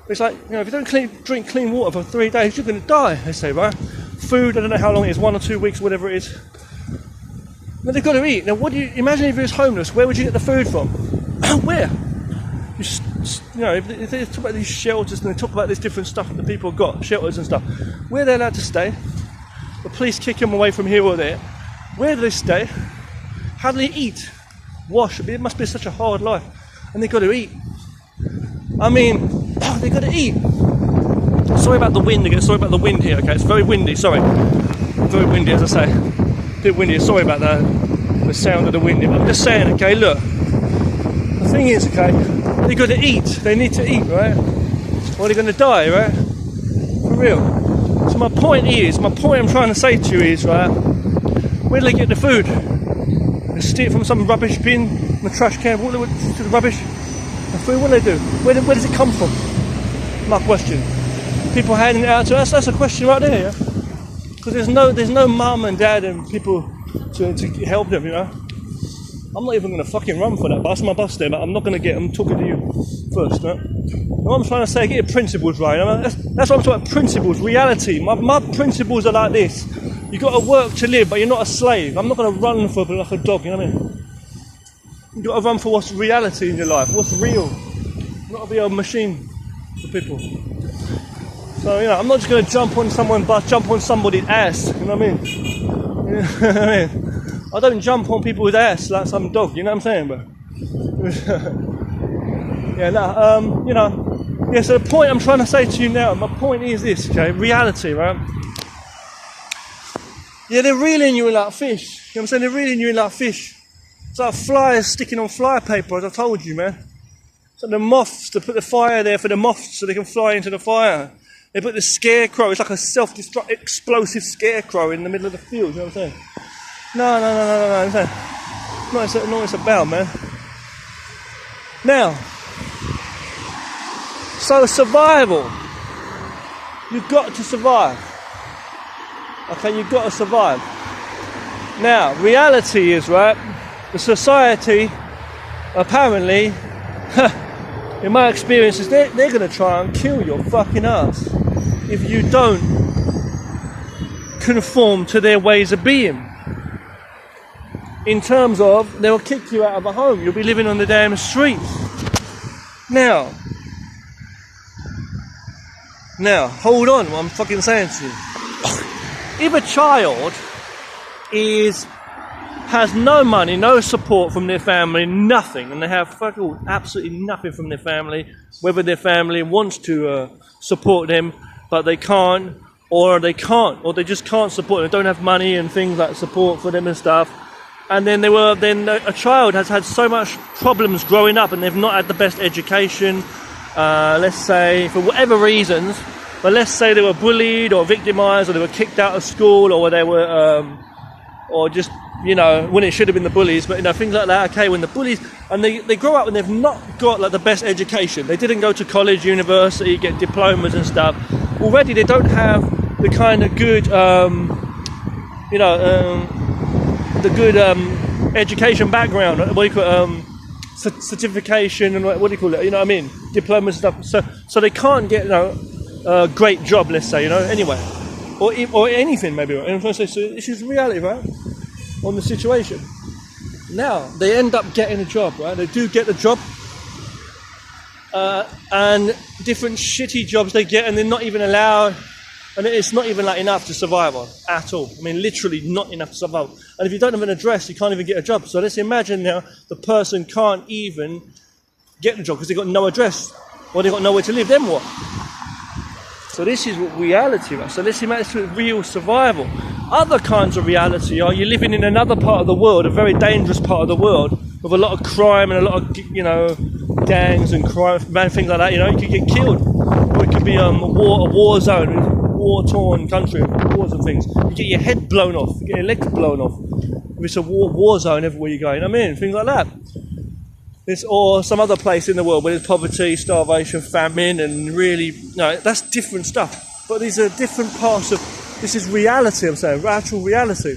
It's like, you know, if you don't drink clean water for 3 days, you're going to die, they say, right? Food, I don't know how long it is, 1 or 2 weeks, whatever it is. But they've got to eat. Now, what do you imagine if you was homeless? Where would you get the food from? Where? You know, if they talk about these shelters and they talk about this different stuff that the people have got, shelters and stuff, where are they allowed to stay? The police kick them away from here or there. Where do they stay? How do they eat? Wash. It must be such a hard life. And they've got to eat. I mean, they've got to eat. Sorry about the wind again. Sorry about the wind here, okay? It's very windy, sorry. Very windy, as I say. A bit windy. Sorry about that. The sound of the wind. But I'm just saying, okay, look. The thing is, okay, they've got to eat. They need to eat, right? Or they're going to die, right? For real. So my point I'm trying to say to you is, right, where do they get the food? They steal it from some rubbish bin, from a trash can, walk to the rubbish. The food, what do they do? Where does it come from? My question. People handing it out to us, that's a question right there, yeah? Because there's no mum and dad and people to help them, you know? I'm not even going to fucking run for that bus, my bus there, but I'm not going to get them. I'm talking to you first, right? And what I'm trying to say, get your principles right. I mean, that's what I'm talking about, principles, reality. My principles are like this. You've got to work to live, but you're not a slave. I'm not going to run for like a dog, you know what I mean? You've got to run for what's reality in your life, what's real. Not to be a machine for people. So, you know, I'm not just going to jump on somebody's ass, you know what I mean? You know what I mean? I don't jump on people's ass like some dog, you know what I'm saying, bro? Yeah, no, you know, yeah, so the point I'm trying to say to you now, my point is this, okay, reality, right? Yeah, they're reeling you in like fish, you know what I'm saying, they're reeling you in like fish. It's like flies sticking on fly paper, as I told you, man. It's like the moths, to put the fire there for the moths so they can fly into the fire. They put the scarecrow, it's like a self-destruct, explosive scarecrow in the middle of the field, you know what I'm saying? No. Not what it's about, man. Now, so survival. You've got to survive. Okay, you've got to survive. Now, reality is, right, the society, apparently, in my experiences, they're going to try and kill your fucking ass if you don't conform to their ways of being. In terms of, they'll kick you out of a home. You'll be living on the damn streets. Now, hold on what I'm fucking saying to you. If a child has no money, no support from their family, nothing, and they have fucking absolutely nothing from their family, whether their family wants to support them, but they can't, or they just can't support them, they don't have money and things like support for them and stuff, and then a child has had so much problems growing up and they've not had the best education, let's say, for whatever reasons, but let's say they were bullied or victimized or they were kicked out of school or they were, or just, when it should have been the bullies, but, things like that, okay, when the bullies, and they grow up and they've not got, like, the best education. They didn't go to college, university, get diplomas and stuff. Already they don't have the kind of good, the good education background, what do you call it, certification and what do you call it, you know what I mean, diplomas and stuff, so they can't get, a great job, let's say, anyway, or anything maybe, right? So this is reality, right, on the situation. Now, they end up getting a job, right, they do get the job, and different shitty jobs they get, and they're not even allowed, and it's not even like enough to survive on at all. I mean, literally not enough to survive. And if you don't have an address, you can't even get a job. So let's imagine now the person can't even get the job because they've got no address or they've got nowhere to live. Then what? So this is what reality is. So let's imagine real survival. Other kinds of reality are you're living in another part of the world, a very dangerous part of the world, with a lot of crime and a lot of, gangs and crime, things like that. You could get killed, or it could be a war zone. War-torn country, wars and things. You get your head blown off, you get your legs blown off. It's a war zone everywhere you go. You know what I mean? Things like that. Or some other place in the world where there's poverty, starvation, famine, and really, that's different stuff. But these are different parts of. This is reality. I'm saying, actual reality.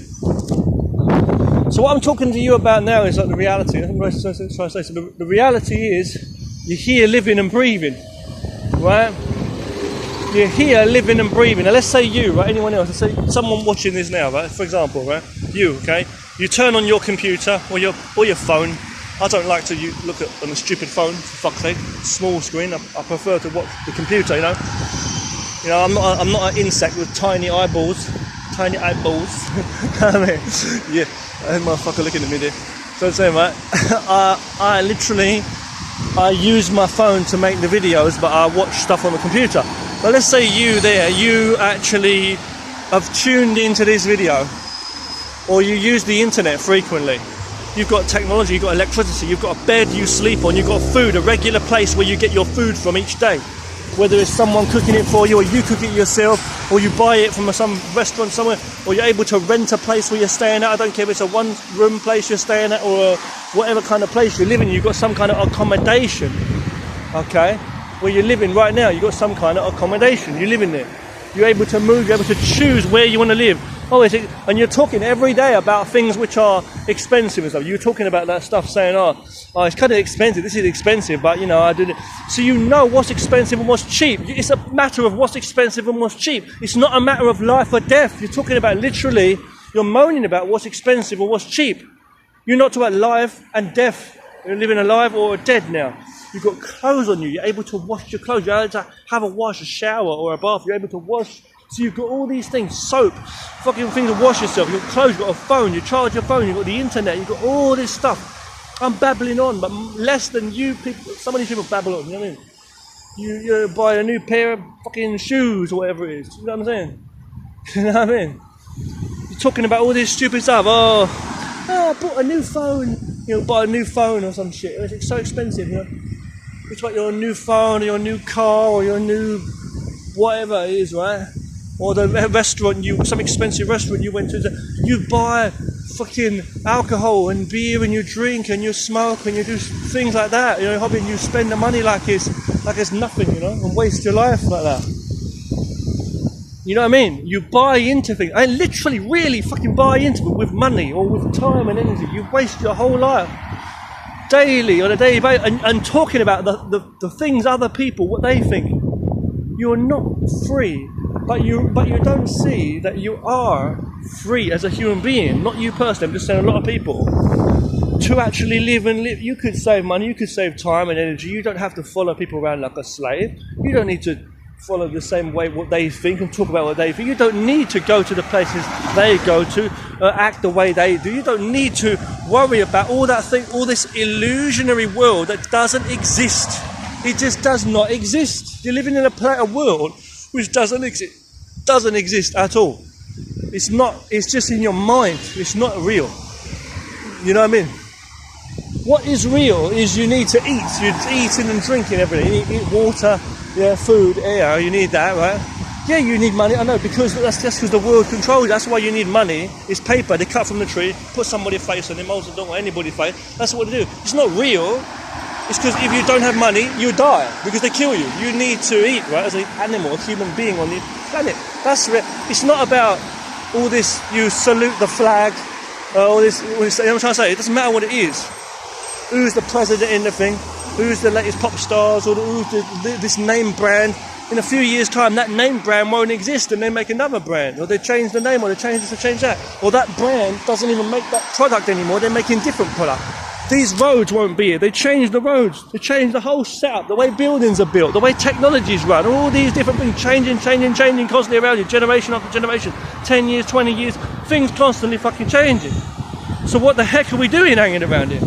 So what I'm talking to you about now is like the reality. I'm trying to say. So the reality is you're here living and breathing, right? You're here living and breathing. Now let's say you, right? Anyone else? Let's say someone watching this now, right? For example, right? You, okay? You turn on your computer or your phone. I don't like to look at on a stupid phone, for fuck's sake. Small screen. I prefer to watch the computer. I'm not an insect with tiny eyeballs. I mean, yeah, that motherfucker looking at me there. So I'm saying, right? I use my phone to make the videos, but I watch stuff on the computer. But let's say you actually have tuned into this video, or you use the internet frequently. You've got technology, you've got electricity, you've got a bed you sleep on, you've got food, a regular place where you get your food from each day. Whether it's someone cooking it for you, or you cook it yourself, or you buy it from some restaurant somewhere, or you're able to rent a place where you're staying at. I don't care if it's a one-room place you're staying at, or whatever kind of place you're living in, you've got some kind of accommodation, okay? Where you're living right now, you've got some kind of accommodation, you're living there. You're able to move, you're able to choose where you want to live. And you're talking every day about things which are expensive and stuff. You're talking about that stuff saying, it's kind of expensive, this is expensive, but I did it. So you know what's expensive and what's cheap. It's a matter of what's expensive and what's cheap. It's not a matter of life or death. You're talking about literally, you're moaning about what's expensive or what's cheap. You're not talking about life and death. You're living alive or dead now. You've got clothes on you. You're able to wash your clothes. You're able to have a shower or a bath. You're able to wash. So you've got all these things, soap, fucking things to wash yourself. You've got clothes, you've got a phone, you charge your phone, you've got the internet, you've got all this stuff. I'm babbling on, but less than you people. Some of these people babble on, you know what I mean? You buy a new pair of fucking shoes or whatever it is. You know what I'm saying? You know what I mean? You're talking about all this stupid stuff. I bought a new phone. Buy a new phone or some shit. It's so expensive, It's like your new phone or your new car or your new whatever it is, right? or the restaurant, some expensive restaurant you went to, you buy fucking alcohol and beer and you drink and you smoke and you do things like that, hobby, and you spend the money like it's nothing, and waste your life like that. You know what I mean? You buy into things. I literally really fucking buy into it with money or with time and energy. You waste your whole life daily on a daily basis and talking about the things other people, what they think. You're not free, but you don't see that you are free as a human being, not you personally, I'm just saying a lot of people, to actually live. You could save money, you could save time and energy. You don't have to follow people around like a slave. You don't need to follow the same way what they think and talk about what they think. You don't need to go to the places they go to, act the way they do. You don't need to worry about all that thing, all this illusionary world that doesn't exist. It just does not exist. You're living in a world which doesn't exist at all. It's just in your mind. It's not real. You know what I mean? What is real is you need to eat. You're eating and drinking every day. You eat water, food, air, you need that, right? Yeah, you need money, I know, because that's just because the world controls you. That's why you need money. It's paper, they cut from the tree, put somebody's face on it, most don't want anybody's face. That's what they do. It's not real. It's because if you don't have money, you die, because they kill you. You need to eat, right, as an animal, a human being on the planet. That's real. It's not about all this, you salute the flag, all this, you know what I'm trying to say? It doesn't matter what it is. Who's the president in the thing? Who's the latest pop stars, or this name brand? In a few years' time, that name brand won't exist, and they make another brand, or they change the name, or they change this, or change that, or that brand doesn't even make that product anymore. They're making different product. These roads won't be here. They change the roads. They change the whole setup, the way buildings are built, the way technologies run. All these different things changing constantly around you, generation after generation, 10 years, 20 years, things constantly fucking changing. So what the heck are we doing hanging around here?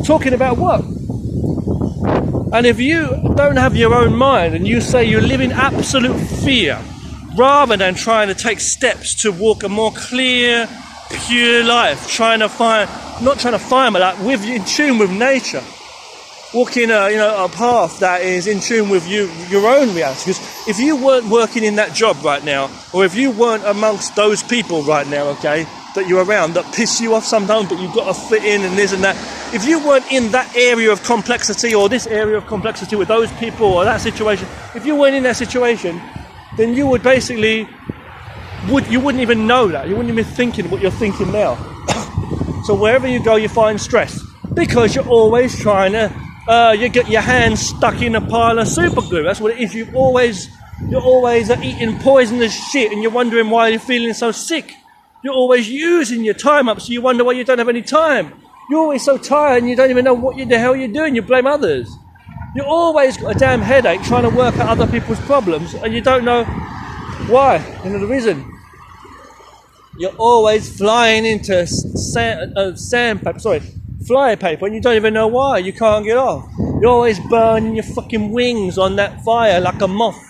Talking about what? And if you don't have your own mind and you say you live in absolute fear, rather than trying to take steps to walk a more clear, pure life, not trying to find, but like in tune with nature, walking a path that is in tune with your own reality. Because if you weren't working in that job right now, or if you weren't amongst those people right now, okay, that you're around that piss you off sometimes, but you've got to fit in and this and that. If you weren't in that area of complexity, or this area of complexity with those people, or that situation, if you weren't in that situation, then you would basically, you wouldn't even know that. You wouldn't even be thinking what you're thinking now. So wherever you go, you find stress, because you're always trying to, you get your hands stuck in a pile of super glue. That's what it is. You're always eating poisonous shit, and you're wondering why you're feeling so sick. You're always using your time up, so you wonder why you don't have any time. You're always so tired and you don't even know what the hell you're doing. You blame others. You're always got a damn headache trying to work out other people's problems, and you don't know why, the reason. You're always flying into fly paper, and you don't even know why. You can't get off. You're always burning your fucking wings on that fire like a moth.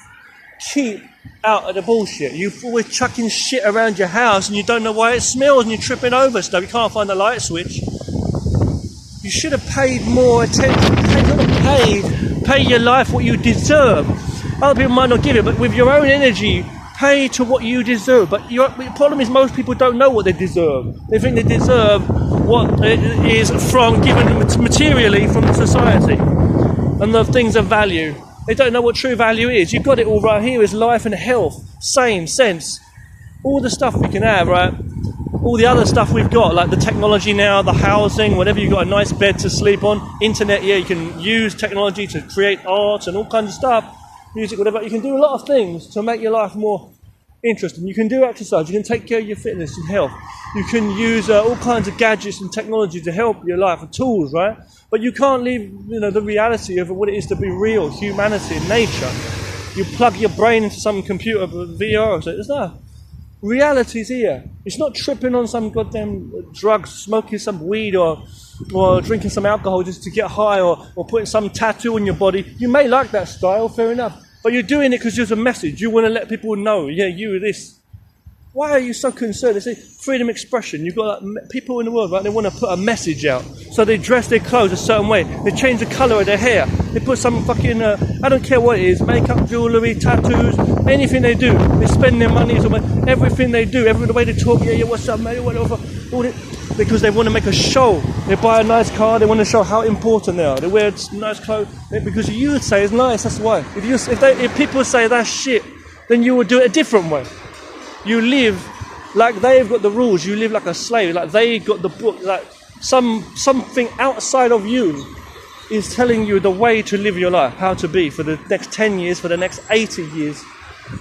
Keep out of the bullshit. You're always chucking shit around your house, and you don't know why it smells, and you're tripping over stuff. You can't find the light switch. You should have paid more attention. Pay your life what you deserve. Other people might not give it, but with your own energy, pay to what you deserve. But the problem is most people don't know what they deserve. They think they deserve what is given materially from society and the things of value. They don't know what true value is. You've got it all right here. Is life and health, sane, sense, all the stuff we can have, right? All the other stuff we've got, like the technology now, the housing, whatever, you've got a nice bed to sleep on, internet, yeah, you can use technology to create art and all kinds of stuff, music, whatever. You can do a lot of things to make your life more interesting. You can do exercise, you can take care of your fitness and health. You can use all kinds of gadgets and technology to help your life, and tools, right? But you can't leave, the reality of what it is to be real, humanity, nature. You plug your brain into some computer, VR, so it's not. Reality's here. It's not tripping on some goddamn drugs, smoking some weed, or drinking some alcohol just to get high, or putting some tattoo on your body. You may like that style, fair enough, but you're doing it because there's a message. You want to let people know, yeah, you this. Why are you so concerned? They say freedom of expression. You've got like, people in the world, right? They want to put a message out. So they dress their clothes a certain way. They change the colour of their hair. They put some fucking, I don't care what it is, makeup, jewellery, tattoos, anything they do. They spend their money, everything they do, the way they talk, yeah, what's up, mate, whatever. Because they want to make a show. They buy a nice car, they want to show how important they are. They wear nice clothes, because you would say it's nice, that's why. If people say that's shit, then you would do it a different way. You live like they've got the rules. You live like a slave. Like they got the book. Like something outside of you is telling you the way to live your life, how to be for the next 10 years, for the next 80 years,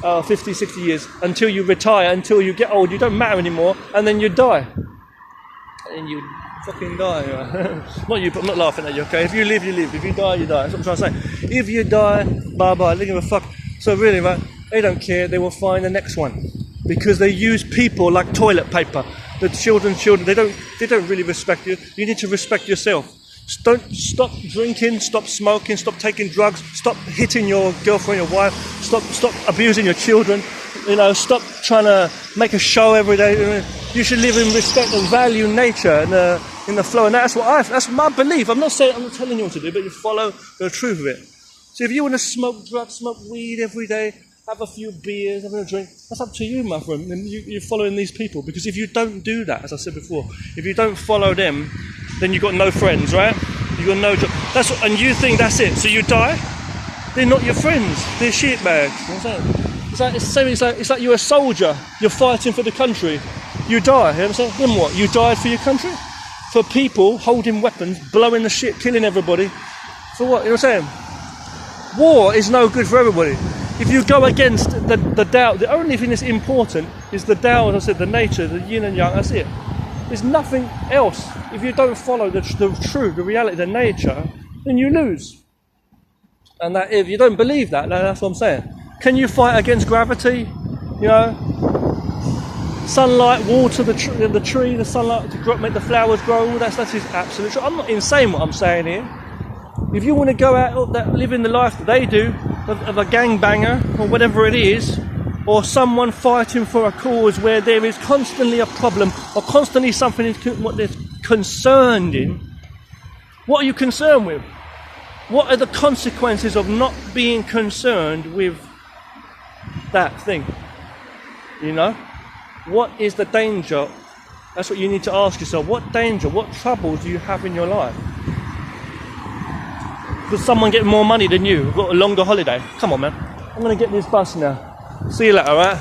50, 60 years, until you retire, until you get old. You don't matter anymore, and then you die. And you fucking die. Not you, but I'm not laughing at you, okay? If you live, you live. If you die, you die. That's what I'm trying to say. If you die, bye-bye. Look at the fuck. So really, right, they don't care. They will find the next one. Because they use people like toilet paper. The children, they don't really respect you. You need to respect yourself. Don't stop drinking, stop smoking, stop taking drugs, stop hitting your girlfriend, your wife, stop abusing your children. Stop trying to make a show every day. You should live in respect and value nature and in the flow. And that's my belief. I'm not telling you what to do, but you follow the truth of it. So if you want to smoke drugs, smoke weed every day, have a few beers, have a drink, that's up to you, my friend. And you're following these people. Because if you don't do that, as I said before, if you don't follow them, then you've got no friends, right? You've got no job. And you think that's it. So you die, they're not your friends. They're shitbags. You know what I'm saying? It's like you're a soldier. You're fighting for the country. You die. You know what I'm saying? Then what? You died for your country? For people holding weapons, blowing the shit, killing everybody. For what? You know what I'm saying? War is no good for everybody. If you go against the Tao, the only thing that's important is the Tao, as I said, the nature, the yin and yang, that's it. There's nothing else. If you don't follow the truth, the reality, the nature, then you lose. And that, if you don't believe that, that's what I'm saying. Can you fight against gravity? Sunlight, water, the tree, the sunlight to make the flowers grow, that is absolute true. I'm not insane what I'm saying here. If you want to go out, living the life that they do, of a gangbanger, or whatever it is, or someone fighting for a cause where there is constantly a problem, or constantly something what they're concerned in, what are you concerned with? What are the consequences of not being concerned with that thing? What is the danger? That's what you need to ask yourself. What danger, what trouble do you have in your life? Does someone get more money than you? Got a longer holiday? Come on, man. I'm going to get this bus now. See you later, alright?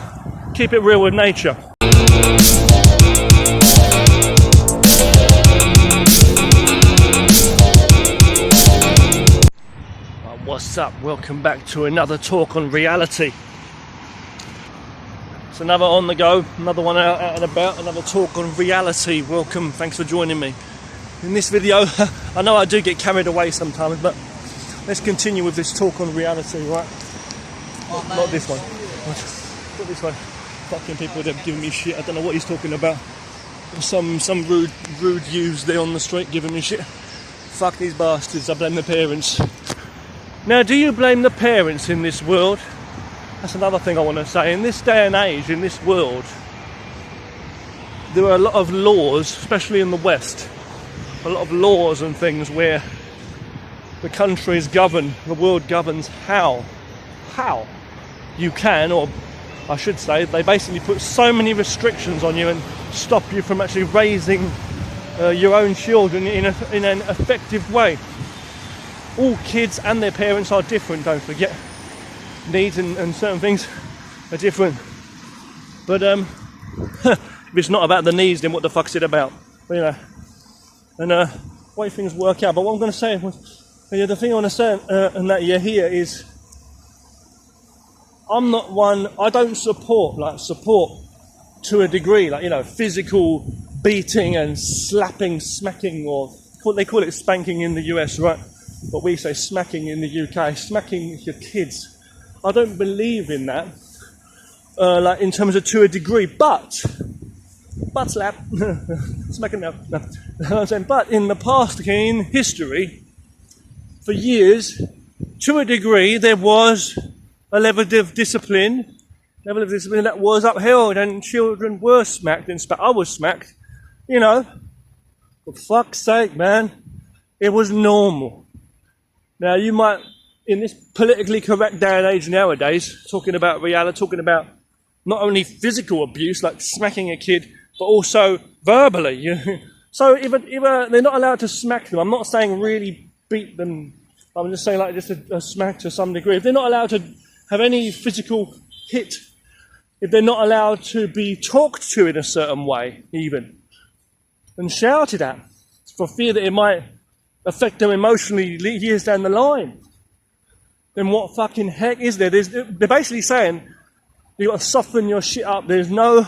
Keep it real with nature. What's up? Welcome back to another talk on reality. It's another on the go, another one out and about, another talk on reality. Welcome, thanks for joining me. In this video, I know I do get carried away sometimes, but let's continue with this talk on reality, right? Not this one. Not this one. Fucking people that are giving me shit. I don't know what he's talking about. Some rude youths there on the street giving me shit. Fuck these bastards. I blame the parents. Now, do you blame the parents in this world? That's another thing I want to say. In this day and age, in this world, there are a lot of laws, especially in the West, a lot of laws and things where the country is governed, the world governs how you can, or I should say, they basically put so many restrictions on you and stop you from actually raising your own children in an effective way. All kids and their parents are different, don't forget. Needs and certain things are different. But if it's not about the needs, then what the fuck's it about? And way things work out. But what I'm going to say, the thing I want to say and that you hear is, I'm not one, I don't support to a degree, physical beating and slapping, smacking, or they call it spanking in the US, right? But we say smacking in the UK, smacking your kids. I don't believe in that, in terms of to a degree, but slap, smacking now. No. I'm saying, but in the past, in history, for years, to a degree, there was a level of discipline Level of discipline that was upheld, and children were smacked and I was smacked, you know. For fuck's sake, man. It was normal. Now, you might, in this politically correct day and age nowadays, talking about reality, talking about not only physical abuse, like smacking a kid, but also verbally. You know? So if they're not allowed to smack them, I'm not saying really beat them, I'm just saying like just a smack to some degree. If they're not allowed to have any physical hit, if they're not allowed to be talked to in a certain way, even, and shouted at, for fear that it might affect them emotionally years down the line, then what fucking heck is there? They're basically saying you've got to soften your shit up. There's no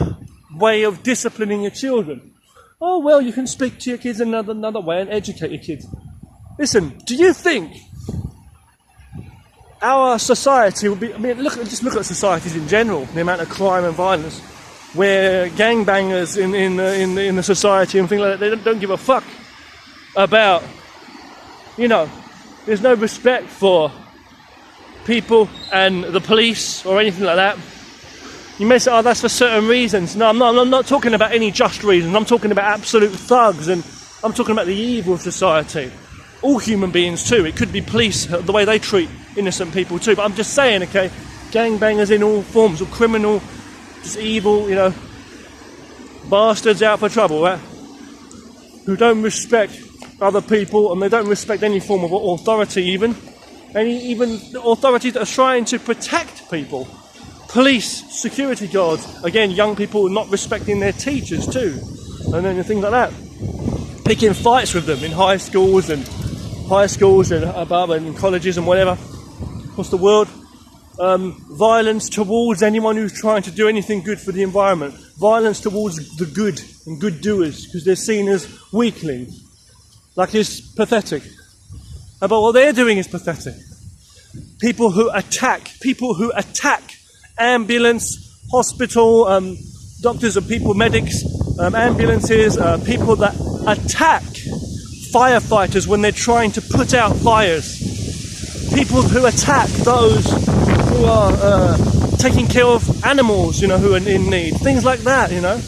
way of disciplining your children. Oh, well, you can speak to your kids in another way and educate your kids. Listen, do you think our society will be... I mean, just look at societies in general, the amount of crime and violence, where gangbangers in the society and things like that, they don't give a fuck about... You know, there's no respect for people and the police or anything like that. You may say, oh, that's for certain reasons. No, I'm not talking about any just reasons. I'm talking about absolute thugs, and I'm talking about the evil of society. All human beings too. It could be police, the way they treat innocent people too. But I'm just saying, okay, gangbangers in all forms, or criminal, just evil, you know, bastards out for trouble, right? Who don't respect other people, and they don't respect any form of authority, even authorities that are trying to protect people. Police, security guards, again, young people not respecting their teachers too, and then things like that. Picking fights with them in high schools and above, and in colleges and whatever across the world. Violence towards anyone who's trying to do anything good for the environment. Violence towards the good and good doers, because they're seen as weaklings. Like, it's pathetic. But what they're doing is pathetic. People who attack ambulance, hospital, doctors and people, medics, ambulances, people that attack firefighters when they're trying to put out fires. People who attack those who are taking care of animals, you know, who are in need. Things like that, you know.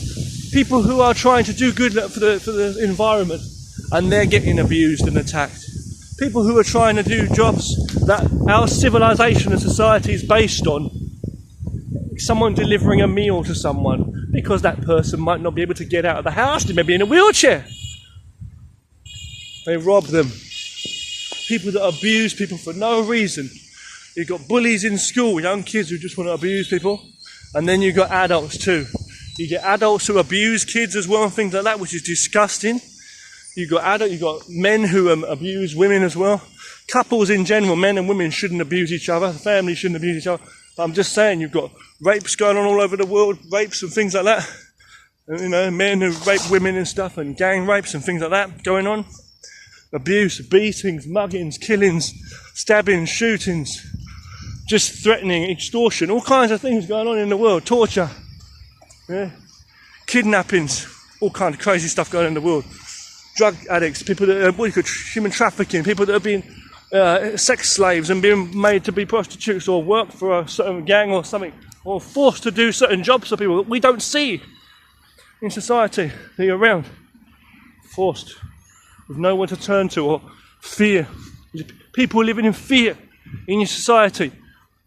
People who are trying to do good for the environment, and they're getting abused and attacked. People who are trying to do jobs that our civilization and society is based on. Someone delivering a meal to someone, because that person might not be able to get out of the house, they may be in a wheelchair. They rob them. People that abuse people for no reason. You've got bullies in school, young kids who just want to abuse people. And then you've got adults too. You get adults who abuse kids as well and things like that, which is disgusting. You've got men who abuse women as well. Couples in general, men and women, shouldn't abuse each other. Families shouldn't abuse each other. But I'm just saying, you've got rapes going on all over the world, rapes and things like that. And, you know, men who rape women and stuff, and gang rapes and things like that going on. Abuse, beatings, muggings, killings, stabbings, shootings, just threatening, extortion, all kinds of things going on in the world. Torture, yeah, kidnappings, all kinds of crazy stuff going on in the world. Drug addicts, people that are human trafficking, people that have been sex slaves and being made to be prostitutes or work for a certain gang or something, or forced to do certain jobs for people that we don't see in society that you're around. Forced, with no one to turn to, or fear. People living in fear in your society.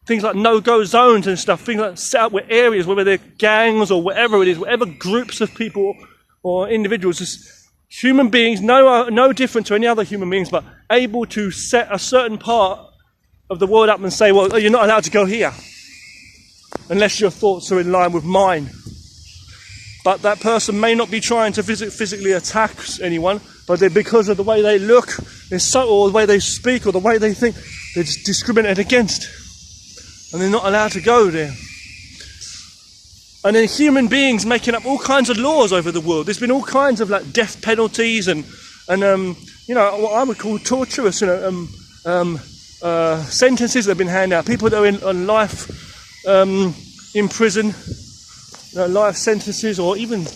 Things like no-go zones and stuff, things like set up with areas, whether they're gangs or whatever it is, whatever groups of people or individuals, just human beings, no different to any other human beings, but able to set a certain part of the world up and say, well, you're not allowed to go here unless your thoughts are in line with mine. But that person may not be trying to physically attack anyone, but because of the way they look, or the way they speak, or the way they think, they're just discriminated against. And they're not allowed to go there. And then human beings making up all kinds of laws over the world. There's been all kinds of like death penalties and you know, what I would call torturous, you know, sentences that have been handed out. People that are on life in prison, you know, life sentences, or even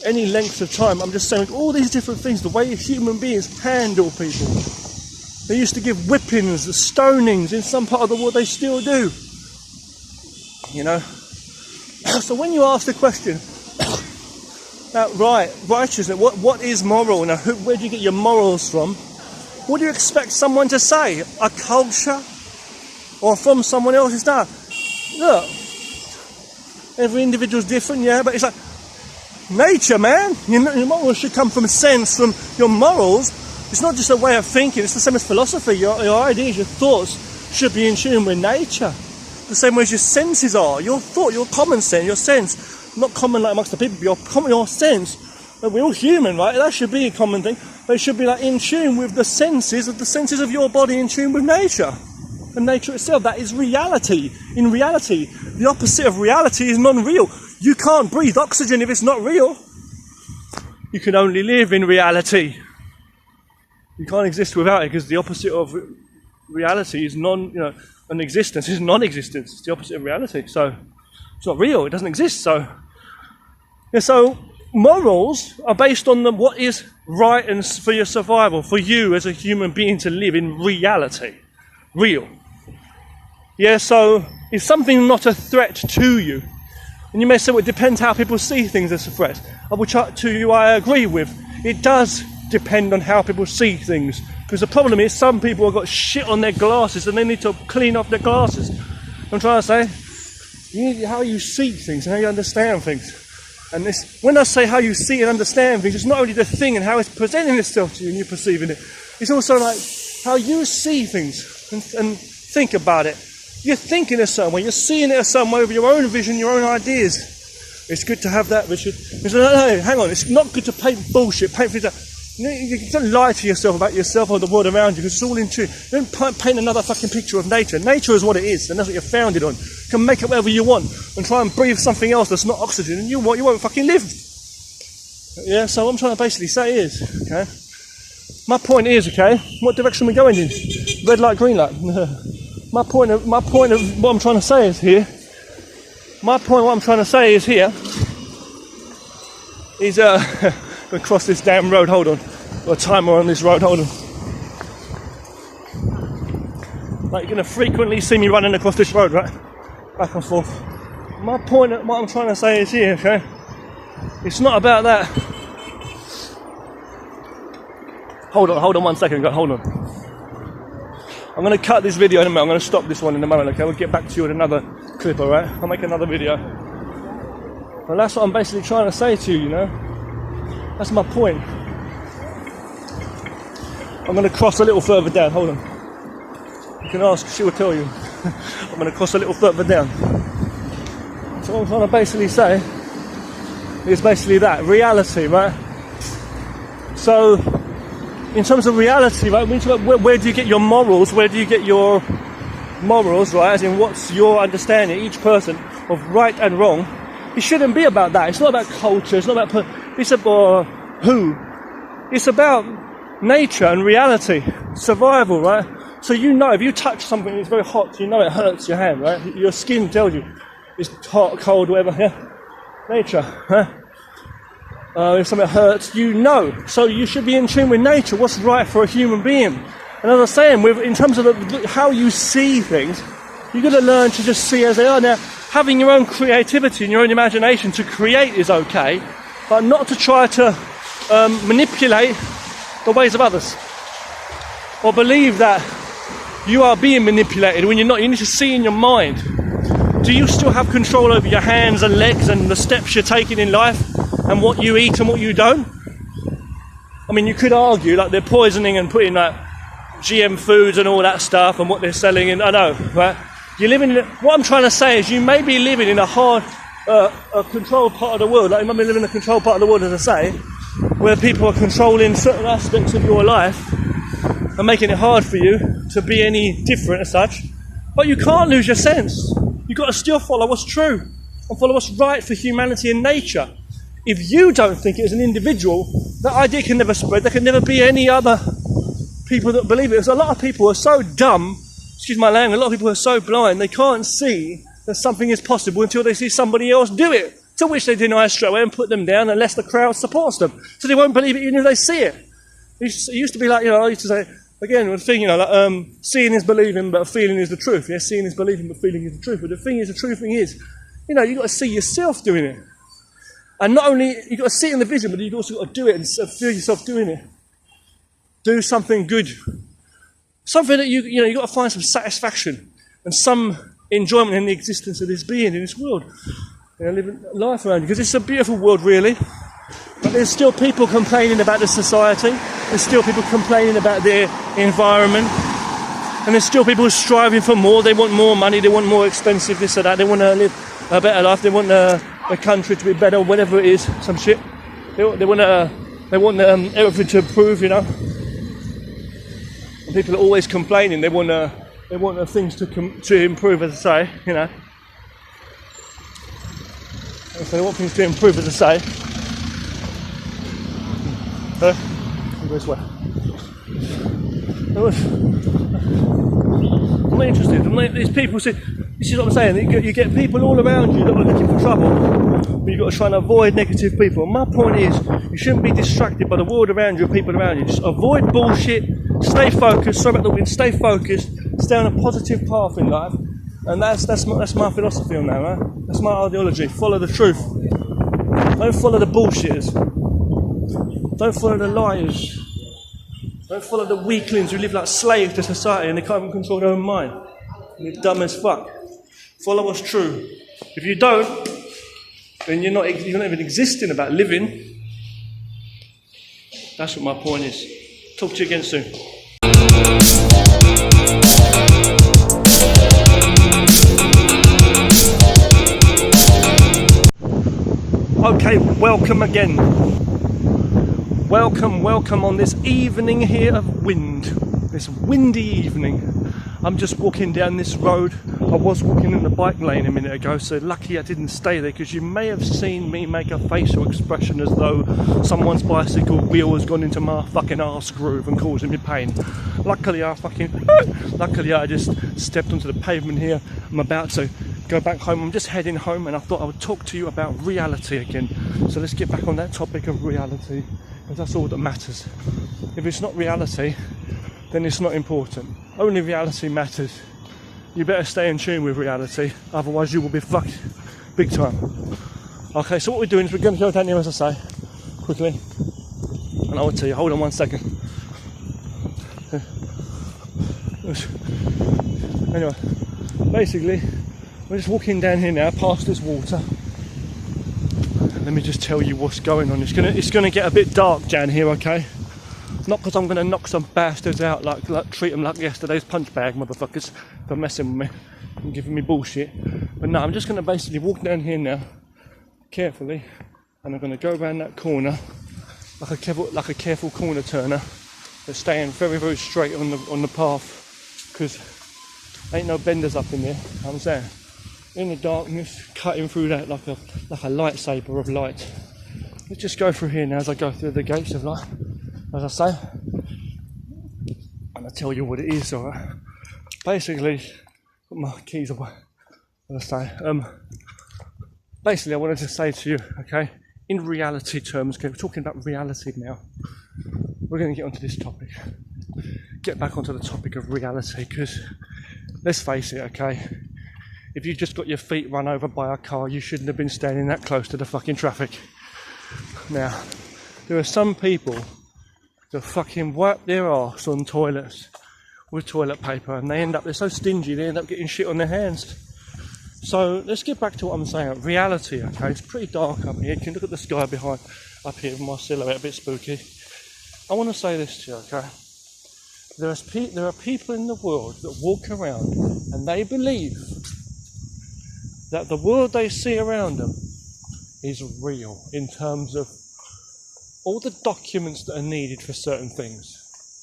any length of time. I'm just saying all these different things, the way human beings handle people. They used to give whippings, stonings in some part of the world. They still do. You know. So when you ask the question about righteousness, what is moral? Now, where do you get your morals from? What do you expect someone to say? A culture? Or from someone else's style? Look, every individual's different, yeah, but it's like nature, man. Your morals should come from sense, from your morals. It's not just a way of thinking, it's the same as philosophy. Your ideas, your thoughts should be in tune with nature. The same way as your senses are. Your thought, your common sense, your sense, not common like amongst the people, but your sense. We're all human, right? That should be a common thing. But it should be like in tune with the senses of your body, in tune with nature. And nature itself, that is reality. In reality, the opposite of reality is non-real. You can't breathe oxygen if it's not real. You can only live in reality. You can't exist without it, because the opposite of reality is non-existence. It's non-existence. It's the opposite of reality. So it's not real. It doesn't exist. So morals are based on what is right and for your survival, for you as a human being to live in reality. Real. Yeah, so is something not a threat to you? And you may say, well, it depends how people see things as a threat. Which to you I agree with. It does depend on how people see things. Because the problem is some people have got shit on their glasses and they need to clean off their glasses. I'm trying to say, how you see things and how you understand things. And when I say how you see and understand things, it's not only the thing and how it's presenting itself to you and you perceiving it. It's also like how you see things and think about it. You're thinking a certain way, you're seeing it a certain way with your own vision, your own ideas. It's good to have that, Richard. No, hang on, it's not good to paint bullshit, paint things. You don't lie to yourself about yourself or the world around you, because it's all in tune. Don't paint another fucking picture of nature. Nature is what it is, and that's what you're founded on. You can make it whatever you want, and try and breathe something else that's not oxygen, and you won't fucking live. Yeah, so what I'm trying to basically say is, okay, my point is, okay, what direction are we going in? Red light, green light. My point of what I'm trying to say is here. Is going to cross this damn road. Hold on, got a timer on this road. Hold on. Like, you're going to frequently see me running across this road, right? Back and forth. My point, what I'm trying to say is here. Okay, it's not about that. Hold on 1 second. Hold on. I'm going to cut this video in a moment. I'm going to stop this one in a moment, okay? We'll get back to you with another clip, alright? I'll make another video. But that's what I'm basically trying to say to you, you know? That's my point. I'm going to cross a little further down. Hold on. You can ask, she will tell you. I'm going to cross a little further down. So what I'm trying to basically say is basically that. Reality, right? So, in terms of reality, right, where do you get your morals? Where do you get your morals, right? As in, what's your understanding, each person, of right and wrong? It shouldn't be about that. It's not about culture. It's not about. It's about who. It's about nature and reality, survival, right? So you know, if you touch something that's very hot, you know it hurts your hand, right? Your skin tells you it's hot, cold, whatever. Yeah, nature, huh? If something hurts, you know. So you should be in tune with nature, what's right for a human being. And as I was saying, in terms of how you see things, you've got to learn to just see as they are. Now, having your own creativity and your own imagination to create is okay, but not to try to manipulate the ways of others. Or believe that you are being manipulated when you're not. You need to see in your mind. Do you still have control over your hands and legs and the steps you're taking in life? And what you eat and what you don't? I mean, you could argue like they're poisoning and putting like GM foods and all that stuff and what they're selling. And I know, right? You're living in. What I'm trying to say is, you may be living in a hard, a controlled part of the world. Like you might be living in a controlled part of the world, as I say, where people are controlling certain aspects of your life and making it hard for you to be any different as such. But you can't lose your sense. You've got to still follow what's true and follow what's right for humanity and nature. If you don't think it as an individual, that idea can never spread. There can never be any other people that believe it. There's a lot of people who are so dumb, excuse my language, a lot of people who are so blind, they can't see that something is possible until they see somebody else do it. To which they deny straight away and put them down unless the crowd supports them. So they won't believe it even if they see it. It used to be like, I used to say, again, the thing, seeing is believing, but feeling is the truth. Yes, seeing is believing, but feeling is the truth. But the thing is, the true thing is, you know, you've got to see yourself doing it. And not only, you've got to see it in the vision, but you've also got to do it and feel yourself doing it. Do something good. Something that you've got to find some satisfaction and some enjoyment in the existence of this being in this world. You know, living life around you. Because it's a beautiful world, really. But there's still people complaining about the society. There's still people complaining about their environment. And there's still people striving for more. They want more money. They want more expensive this or that. They want to live a better life. They want the country to be better, whatever it is. Some shit. They want everything to improve, you know. And people are always complaining. They want things to improve, as I say, you know. So they want things to improve, as I say. This way. I'm not interested. These people say, this is what I'm saying. You get people all around you that are looking for trouble, but you've got to try and avoid negative people. And my point is, you shouldn't be distracted by the world around you or people around you. Just avoid bullshit. Stay focused. Sorry about talking. Stay focused. Stay on a positive path in life. And that's my philosophy on that, right? That's my ideology. Follow the truth. Don't follow the bullshitters. Don't follow the liars. Don't follow the weaklings who live like slaves to society and they can't even control their own mind. You're dumb as fuck. Follow what's true. If you don't, then you're not even existing about living. That's what my point is. Talk to you again soon. Okay, welcome again. Welcome on this evening here of wind. This windy evening. I'm just walking down this road. I was walking in the bike lane a minute ago, so lucky I didn't stay there, because you may have seen me make a facial expression as though someone's bicycle wheel has gone into my fucking arse groove and causing me pain. Luckily I just stepped onto the pavement here. I'm about to go back home. I'm just heading home, and I thought I would talk to you about reality again. So let's get back on that topic of reality, because that's all that matters. If it's not reality, then it's not important. Only reality matters. You better stay in tune with reality, otherwise you will be fucked big time. Okay, so what we're doing is we're going to go down here, as I say, quickly, and I will tell you. Hold on 1 second. Anyway, basically, we're just walking down here now, past this water. Let me just tell you what's going on. It's gonna get a bit dark down here, okay? Not because I'm gonna knock some bastards out, like treat them like yesterday's punch bag motherfuckers for messing with me and giving me bullshit. But no, I'm just gonna basically walk down here now, carefully, and I'm gonna go around that corner like a careful corner turner, but staying very, very straight on the path, because ain't no benders up in there. I'm saying, in the darkness, cutting through that like a lightsaber of light. Let's just go through here now as I go through the gates of light, as I say, and I'll tell you what it is. Alright. Basically, put my keys away. As I say, basically, I wanted to say to you, okay, in reality terms, okay, we're talking about reality now. We're going to get onto this topic. Get back onto the topic of reality, because let's face it, okay. If you just got your feet run over by a car, you shouldn't have been standing that close to the fucking traffic. Now, there are some people that fucking wipe their arse on toilets with toilet paper, and they're so stingy they end up getting shit on their hands. So let's get back to what I'm saying. Reality, okay? It's pretty dark up here. You can look at the sky behind up here with my silhouette, a bit spooky. I want to say this to you, okay? There are people in the world that walk around and they believe that the world they see around them is real in terms of all the documents that are needed for certain things,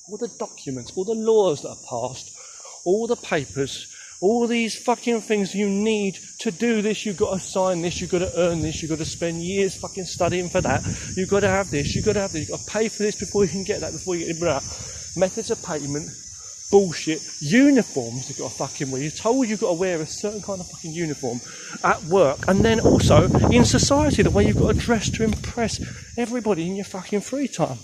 all the documents, all the laws that are passed, all the papers, all these fucking things you need to do this. You've got to sign this, you've got to earn this, you've got to spend years fucking studying for that, you've got to have this, you've got to have this, you've got to pay for this before you can get that, before you get that. Methods of payment, bullshit, uniforms you've got to fucking wear. You're told you've got to wear a certain kind of fucking uniform at work, and then also in society, the way you've got to dress to impress everybody in your fucking free time.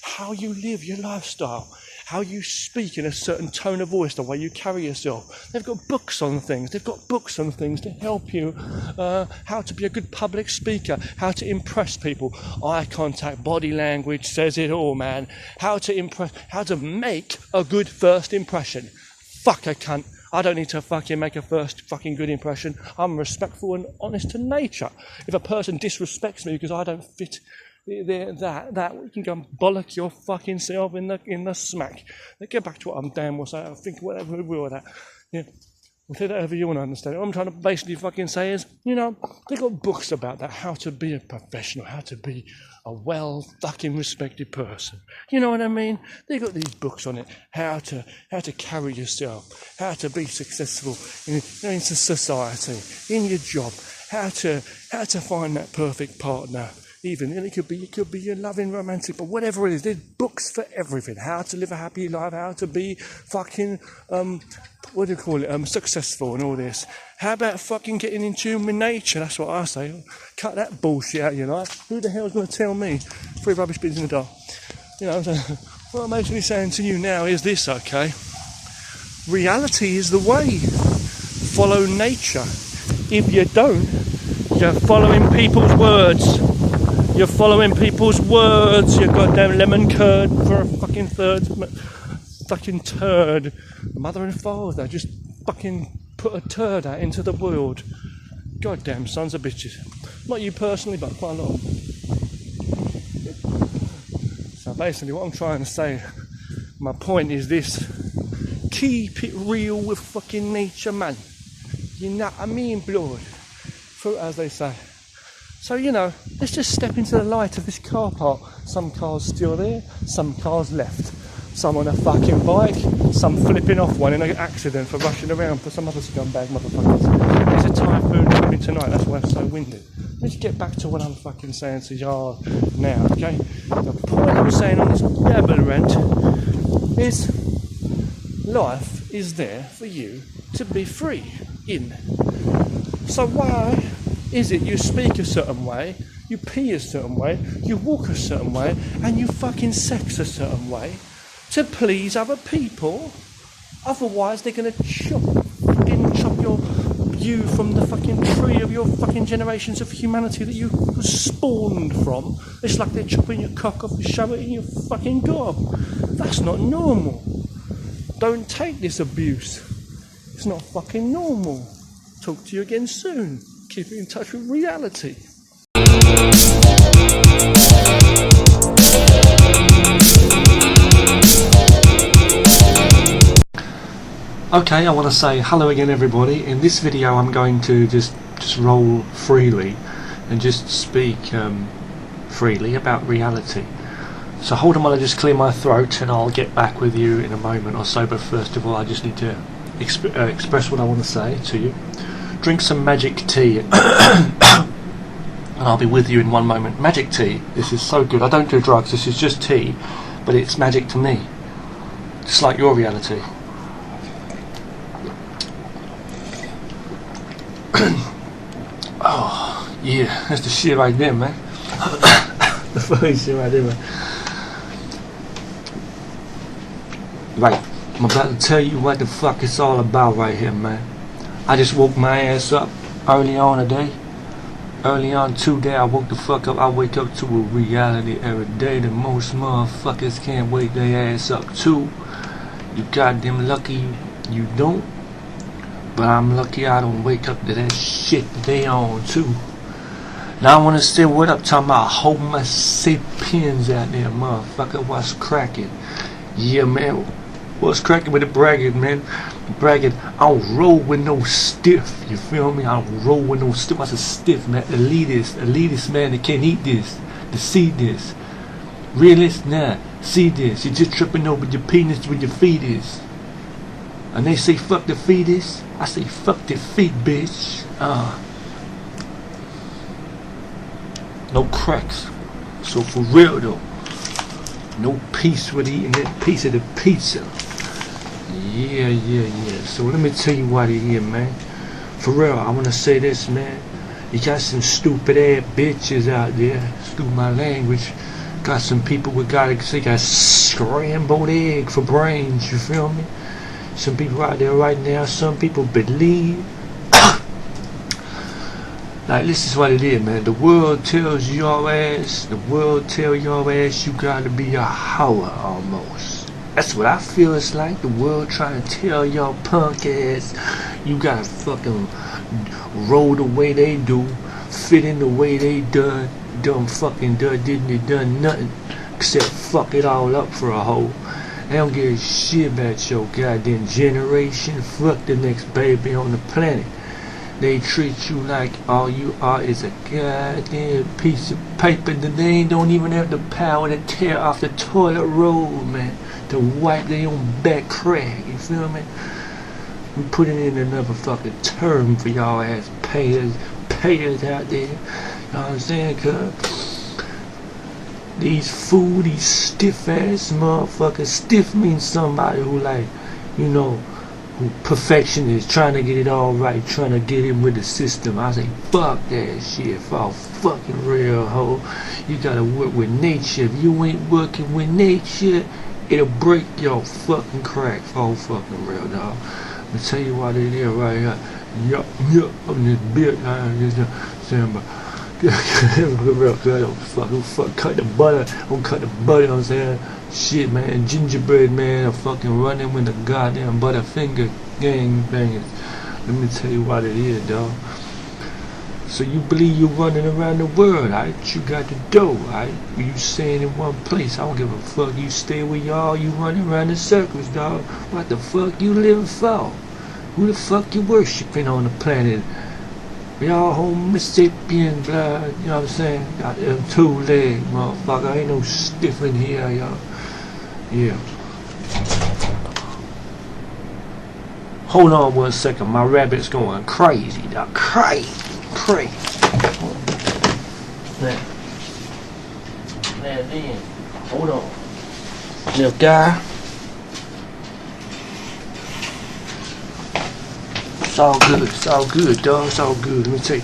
How you live your lifestyle, how you speak in a certain tone of voice, the way you carry yourself. They've got books on things. They've got books on things to help you, how to be a good public speaker, how to impress people. Eye contact, body language says it all, man. How to impress, how to make a good first impression. Fuck a cunt. I don't need to fucking make a first fucking good impression. I'm respectful and honest to nature. If a person disrespects me because I don't fit that we can go and bollock your fucking self in the smack. Let's get back to what I'm damn well saying. I think whatever we will with that. Yeah. Whatever you want to understand. What I'm trying to basically fucking say is, you know, they've got books about that, how to be a professional, how to be a well fucking respected person. You know what I mean? They've got these books on it, how to carry yourself, how to be successful in society, in your job, how to find that perfect partner. Even, and it could be your loving romantic, but whatever it is, there's books for everything. How to live a happy life, how to be fucking, successful and all this. How about fucking getting in tune with nature? That's what I say. Cut that bullshit out of your life. Who the hell's going to tell me? 3 rubbish bins in the dark. You know, so what I'm basically saying to you now is this, okay? Reality is the way. Follow nature. If you don't, you're following people's words. You're following people's words, you goddamn lemon curd for a fucking fucking turd. Mother and father just fucking put a turd out into the world. Goddamn sons of bitches. Not you personally, but quite a lot. So basically what I'm trying to say, my point is this. Keep it real with fucking nature, man. You know what I mean, blood? As they say. So, you know, let's just step into the light of this car park. Some cars still there, some cars left. Some on a fucking bike, some flipping off one in an accident for rushing around for some other scumbag motherfuckers. There's a typhoon coming tonight, that's why it's so windy. Let's get back to what I'm fucking saying to y'all now, okay? The point I'm saying on this babble rant is life is there for you to be free in. So why is it you speak a certain way, you pee a certain way, you walk a certain way, and you fucking sex a certain way to please other people? Otherwise they're going to chop you from the fucking tree of your fucking generations of humanity that you were spawned from. It's like they're chopping your cock off and shove it in your fucking gob. That's not normal. Don't take this abuse. It's not fucking normal. Talk to you again soon. Keep in touch with reality. Okay, I want to say hello again everybody. In this video I'm going to just roll freely and just speak freely about reality. So hold on while I just clear my throat and I'll get back with you in a moment or so, but first of all I just need to express what I want to say to you. Drink some magic tea and I'll be with you in one moment. Magic tea, this is so good. I don't do drugs, this is just tea, but it's magic to me. Just like your reality. Oh, yeah, that's the shit right there, man. The fucking shit right there, man. Right, I'm about to tell you what the fuck it's all about right here, man. I just woke my ass up early on today. Early on today, I woke the fuck up. I wake up to a reality every day that most motherfuckers can't wake their ass up to. You goddamn lucky you don't. But I'm lucky I don't wake up to that shit that they on too. Now I wanna say what up, talking about Homo sapiens out there, motherfucker. What's cracking? Yeah, man. What's cracking with the bragging, man? Bragging, I don't roll with no stiff, you feel me? I don't roll with no stiff. What's a stiff, man? Elitist, man, they can't eat this, to see this. Realist, nah, see this. You're just tripping over your penis with your fetus. And they say fuck the fetus, I say fuck the feet, bitch. No cracks. So for real though, no peace with eating that piece of the pizza. Yeah. So let me tell you what it is, man. For real, I wanna say this, man. You got some stupid ass bitches out there, excuse my language, Got some people they got scrambled egg for brains, you feel me? Some people out there right now, some people believe. Like, this is what it is, man. The world tells your ass, you gotta be a hoe almost. That's what I feel it's like. The world trying to tell your punk ass, you gotta fucking roll the way they do, fit in the way they done nothing except fuck it all up for a hoe. They don't give a shit about your goddamn generation. Fuck the next baby on the planet. They treat you like all you are is a goddamn piece of paper that they don't even have the power to tear off the toilet roll, man, to wipe their own back crack, you feel me? We put it in another fucking term for y'all ass payers out there, you know what I'm saying? Cause these stiff ass motherfuckers, stiff means somebody who, like, you know, who perfectionist, trying to get it all right, trying to get in with the system. I say, fuck that shit, for fucking real, ho. You gotta work with nature. If you ain't working with nature, it'll break your fucking crack, for fucking real, dog. I'm gonna tell you what it is right here. Yup, on this bitch, saying, but real good, don't cut the butter, you know what I'm saying? Shit, man, gingerbread man are fucking running with the goddamn Butterfinger gang bangers. Let me tell you what it is, dog. So you believe you're running around the world, right? You got the dough, right? You staying in one place. I don't give a fuck. You stay where y'all, you running around in circles, dog. What the fuck you living for? Who the fuck you worshiping on the planet? We all Homo sapien blood, you know what I'm saying? Got them 2 legs, motherfucker. Ain't no stiff in here, y'all. Yeah. Hold on 1 second. My rabbit's going crazy, dog. Crazy. Man, then. Hold on. Little guy. It's all good, dog. It's all good. Let me tell you.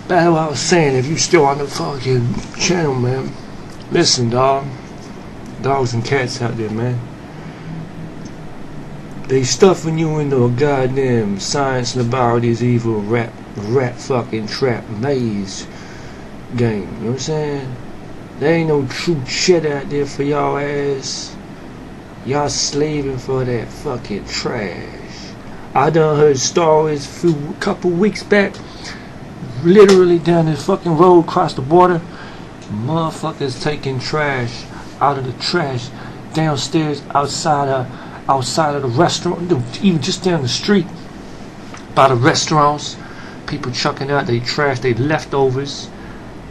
That's what I was saying. If you still on the fucking channel, man, listen, dog. Dogs and cats out there, man. They stuffing you into a goddamn science laboratory's evil rat fucking trap maze game. You know what I'm saying? There ain't no true shit out there for y'all ass. Y'all slaving for that fucking trash. I done heard stories a couple weeks back, literally down this fucking road across the border, motherfuckers taking trash out of the trash downstairs outside of the restaurant, even just down the street by the restaurants. People chucking out their trash, their leftovers.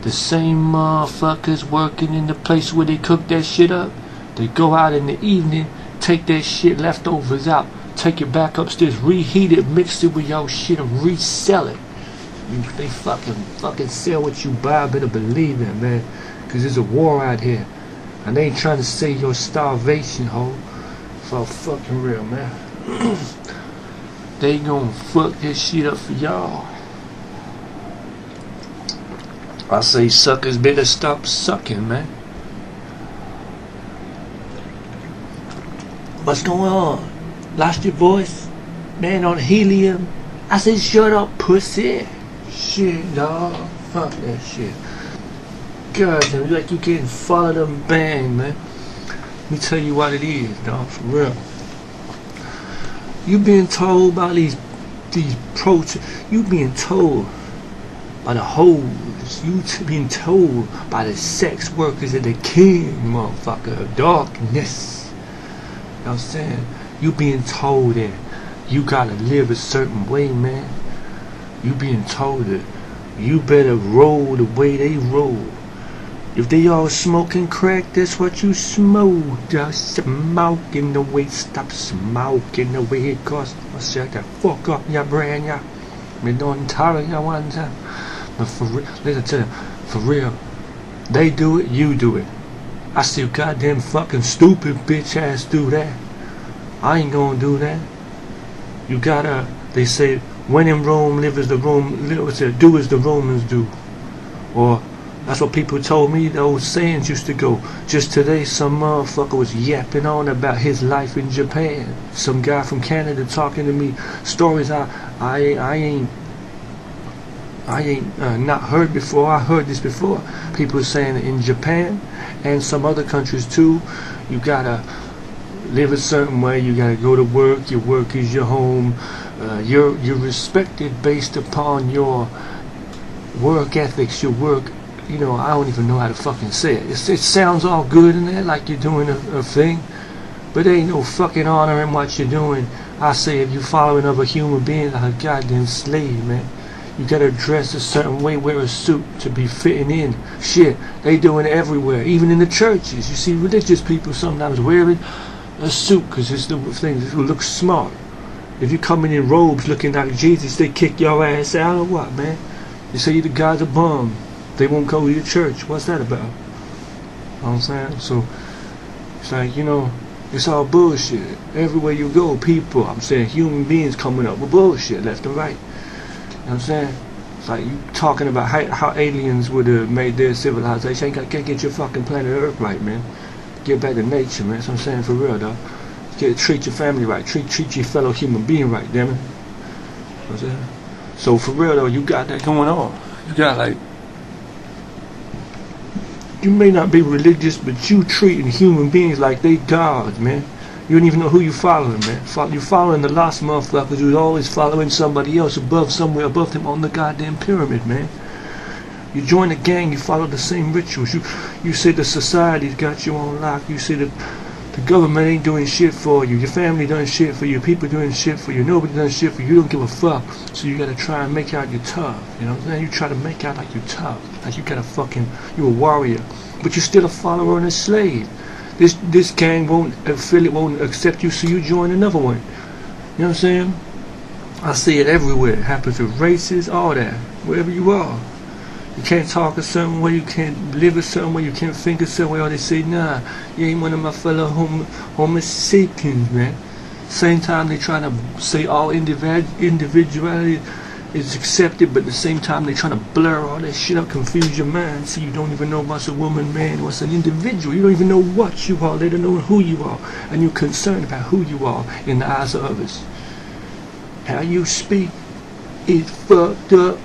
The same motherfuckers working in the place where they cook that shit up, they go out in the evening, take that shit leftovers out, take it back upstairs, reheat it, mix it with your shit, and resell it. They fucking sell what you buy. Better believe that, man, because there's a war out here, and they ain't trying to save your starvation, ho. For fucking real, man. They gonna fuck this shit up for y'all. I say suckers better stop sucking, man. What's going on? Lost your voice? Man on helium? I said shut up, pussy. Shit, dog. Fuck that shit. God damn, like you getting followed up and bang, man. Let me tell you what it is, dog, for real. You being told by these you being told by the hoes, you being told by the sex workers of the king, motherfucker, of darkness. You know what I'm saying? You being told that you gotta live a certain way, man. You being told that you better roll the way they roll. If they all smoking crack, that's what you smoke. Just smoking the way, stop smoking the way it costs. I said that fuck up your brain, yeah. Me don't tell you one time. But for real, listen to them. For real, they do it, you do it. I see a goddamn fucking stupid bitch ass do that. I ain't gonna do that. You gotta, they say, when in Rome, live as the Rome, do as the Romans do. Or That's what people told me. The old sayings used to go. Just today, some motherfucker was yapping on about his life in Japan. Some guy from Canada talking to me stories I ain't not heard before. I heard this before. People saying that in Japan and some other countries too, you gotta live a certain way. You gotta go to work. Your work is your home. You're respected based upon your work ethics. Your work. You know, I don't even know how to fucking say it. It sounds all good in there, like you're doing a thing, but there ain't no fucking honor in what you're doing. I say if you're following other human beings like a goddamn slave, man. You gotta dress a certain way, wear a suit to be fitting in. Shit, they doing it everywhere, even in the churches. You see religious people sometimes wearing a suit because it's the thing that looks smart. If you come in robes looking like Jesus, they kick your ass out or what, man? You say the guy's a bum. They won't go to your church. What's that about? You know what I'm saying? So it's like, you know, it's all bullshit. Everywhere you go, people, I'm saying human beings coming up with bullshit left and right. You know what I'm saying? It's like you talking about how aliens would have made their civilization. You can't get your fucking planet Earth right, man. Get back to nature, man. That's what I'm saying, for real, though. Treat your family right. Treat your fellow human being right, damn it. You know what I'm saying? So for real, though, you got that going on. You got like, you may not be religious, but you treating human beings like they gods, man. You don't even know who you following, man. You following the lost motherfuckers who's always following somebody else somewhere above them on the goddamn pyramid, man. You join a gang, you follow the same rituals. You say the society's got you on lock. You say the government ain't doing shit for you. Your family done shit for you. People doing shit for you. Nobody done shit for you. You don't give a fuck. So you gotta try and make out you're tough. You know what I'm saying? You try to make out like you're tough. Like you're a warrior. But you're still a follower and a slave. This gang won't accept you, so you join another one. You know what I'm saying? I see it everywhere. It happens with races, all that. Wherever you are. You can't talk a certain way, you can't live a certain way, you can't think a certain way, or they say, nah, you ain't one of my fellow homo sapiens, man. Same time they trying to say all individuality is accepted, but at the same time they trying to blur all that shit up, confuse your mind, so you don't even know what's a woman, man, what's an individual. You don't even know what you are, they don't know who you are, and you're concerned about who you are in the eyes of others. How you speak is fucked up.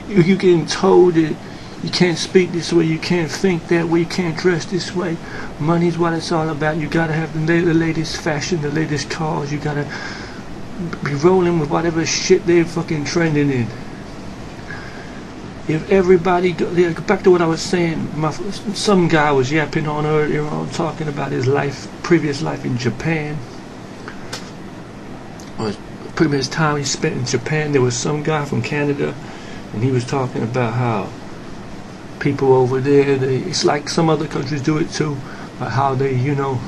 You're getting told that you can't speak this way, you can't think that way, you can't dress this way. Money's what it's all about. You gotta have the latest fashion, the latest cars. You gotta be rolling with whatever shit they're fucking trending in. If everybody back to what I was saying, some guy was yapping on earlier on, talking about his previous life in Japan. Or pretty much his time he spent in Japan. There was some guy from Canada, and he was talking about how people over there, it's like some other countries do it too, but how they, you know,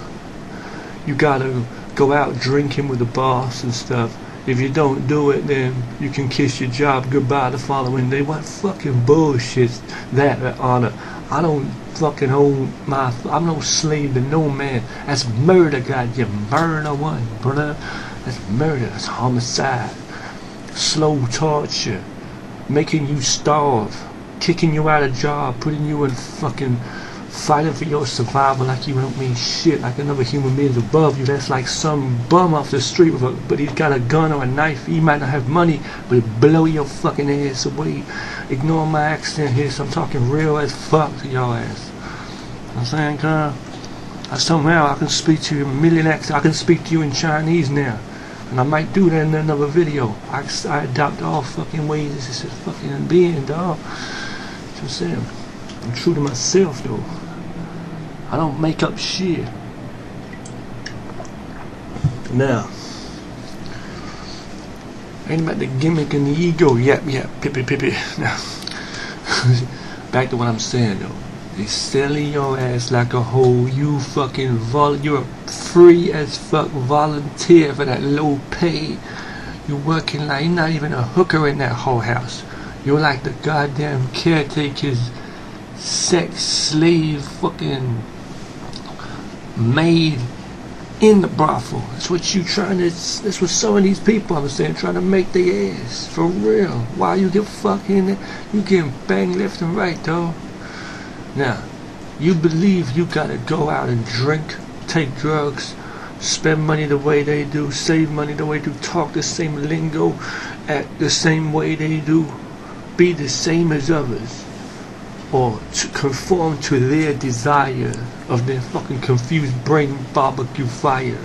you gotta go out drinking with the boss and stuff. If you don't do it, then you can kiss your job goodbye the following day. What fucking bullshit that honor? I don't fucking own I'm no slave to no man. That's murder, goddamn murder one, brother. That's murder, that's homicide. Slow torture. Making you starve, kicking you out of job, putting you in fucking fighting for your survival like you don't mean shit, like another human being's above you. That's like some bum off the street but he's got a gun or a knife. He might not have money, but he'll blow your fucking ass away. Ignore my accent here, so I'm talking real as fuck to your ass. I'm saying, somehow I can speak to you in a million accents. I can speak to you in Chinese now. And I might do that in another video. I adopt all fucking ways. This is fucking being, dog. That's what I'm saying. I'm true to myself, though. I don't make up shit. Now, ain't about the gimmick and the ego. Yep, pippy. Now, back to what I'm saying, though. They selling your ass like a hoe. You fucking you're a free as fuck volunteer for that low pay. You're working like you're not even a hooker in that whole house. You're like the goddamn caretaker's sex slave fucking maid in the brothel. That's what you trying to. That's what some of these people I'm saying trying to make their ass for real. While you get fucking, you getting banged left and right, though. Now, you believe you gotta go out and drink, take drugs, spend money the way they do, save money the way they do, talk the same lingo, act the same way they do, be the same as others, or to conform to their desire of their fucking confused brain barbecue fire.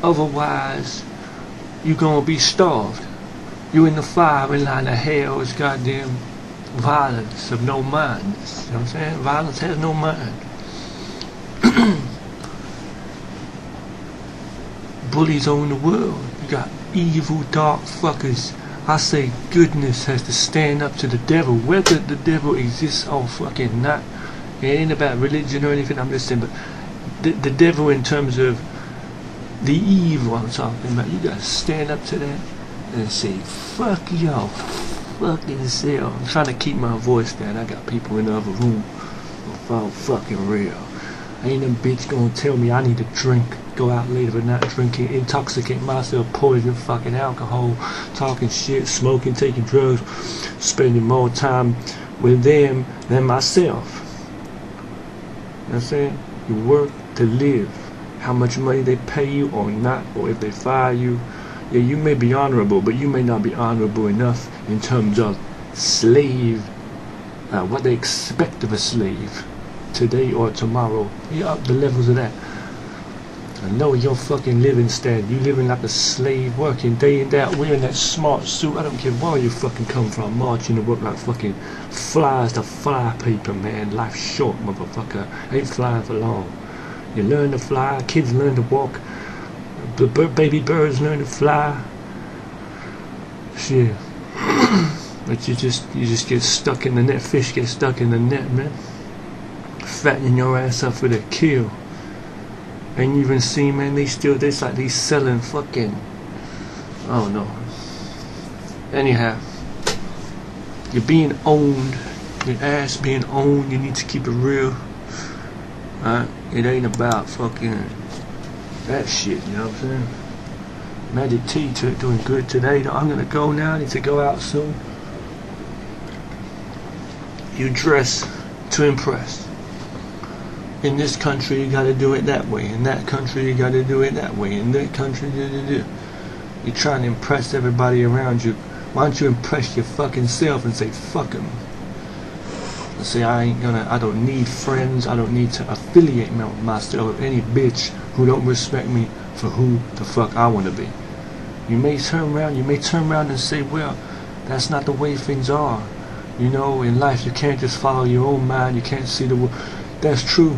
Otherwise, you gonna be starved. You in the firing line of hell is goddamn violence of no mind. You know what I'm saying? Violence has no mind. Bullies own the world. You got evil, dark fuckers. I say goodness has to stand up to the devil, whether the devil exists or fucking not. It ain't about religion or anything I'm just saying, but the devil in terms of the evil I'm talking about, you gotta stand up to that and say, fuck y'all, fucking self. I'm trying to keep my voice down. I got people in the other room who are fucking real. Ain't no bitch gonna tell me I need to drink, go out later but not drinking, intoxicate myself, poison fucking alcohol, talking shit, smoking, taking drugs, spending more time with them than myself. You know what I'm saying? You work to live. How much money they pay you or not, or if they fire you, yeah, you may be honorable, but you may not be honorable enough in terms of slave, what they expect of a slave today or tomorrow. You up the levels of that. I know your fucking living standard. You living like a slave, working day in day out, wearing that smart suit. I don't care where you fucking come from, marching to work like fucking flies to fly paper, man. Life's short, motherfucker. Ain't flying for long. You learn to fly, kids learn to walk, the baby birds learn to fly. Shit. But you just get stuck in the net. Fish get stuck in the net, man. Fattening your ass up for the kill. And you even see, man, it's like they selling fucking, oh no. Anyhow, you're being owned, your ass being owned, you need to keep it real. It ain't about fucking that shit, you know what I'm saying? Magic T doing good today. I'm gonna go now, I need to go out soon. You dress to impress. In this country you gotta do it that way. In that country you gotta do it that way. In that country, you're trying to impress everybody around you. Why don't you impress your fucking self and say fuck them? And say I don't need friends. I don't need to affiliate myself with any bitch who don't respect me for who the fuck I want to be. You may turn around and say, well, that's not the way things are. You know, in life you can't just follow your own mind. You can't see the world. That's true,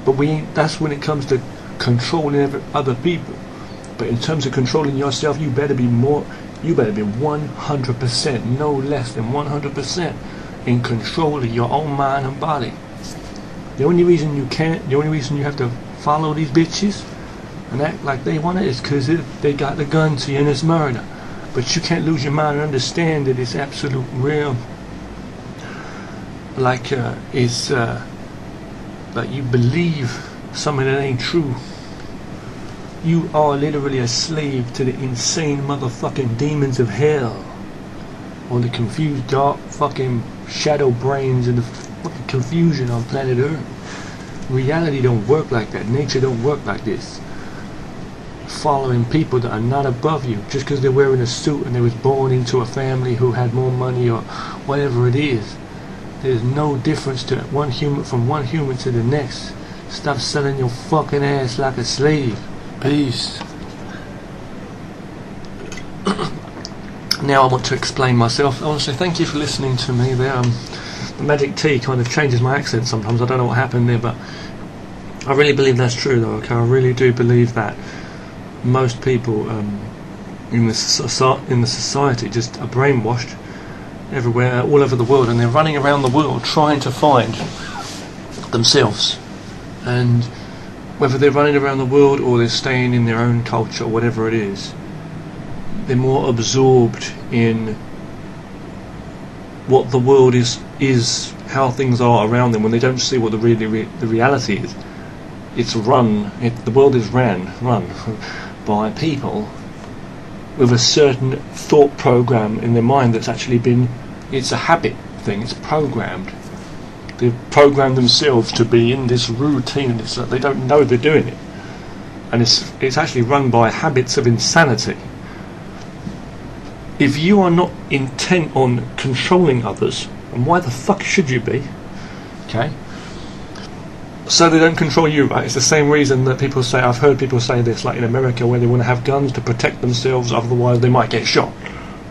but that's when it comes to controlling other people. But in terms of controlling yourself, you better be 100%, no less than 100% in control of your own mind and body. The only reason you have to follow these bitches and act like they want it is because they got the gun to you and it's murder. But you can't lose your mind and understand that it's absolute real. Like you believe something that ain't true. You are literally a slave to the insane motherfucking demons of hell, or the confused dark fucking shadow brains and the fucking confusion on planet Earth. Reality don't work like that. Nature don't work like this. Following people that are not above you just because they're wearing a suit and they was born into a family who had more money or whatever it is. There's no difference to one human to the next. Stop selling your fucking ass like a slave. Peace. Now I want to explain myself. I want to say thank you for listening to me there. The Magic T kind of changes my accent sometimes. I don't know what happened there, but I really believe that's true though. Okay, I really do believe that most people in the society just are brainwashed everywhere, all over the world, and they're running around the world trying to find themselves. And whether they're running around the world or they're staying in their own culture or whatever it is, they're more absorbed in what the world is how things are around them, when they don't see what the reality is. the world is run by people with a certain thought program in their mind that's actually it's a habit thing, it's programmed. They've programmed themselves to be in this routine, and they don't know they're doing it. And it's actually run by habits of insanity. If you are not intent on controlling others, and why the fuck should you be? Okay? So they don't control you, right? It's the same reason that people say, I've heard people say this, like in America, where they want to have guns to protect themselves, otherwise they might get shot.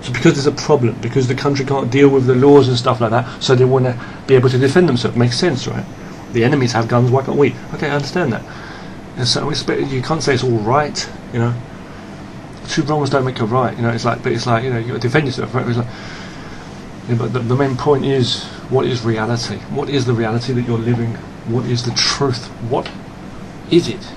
So because there's a problem, because the country can't deal with the laws and stuff like that, so they want to be able to defend themselves. Makes sense, right? The enemies have guns, why can't we? Okay, I understand that. And so you can't say it's all right, you know. Two wrongs don't make a right, you know. It's like, you know, you got to defend yourself, right? It's like, yeah, but the main point is, what is reality? What is the reality that you're living? What is the truth? What is it?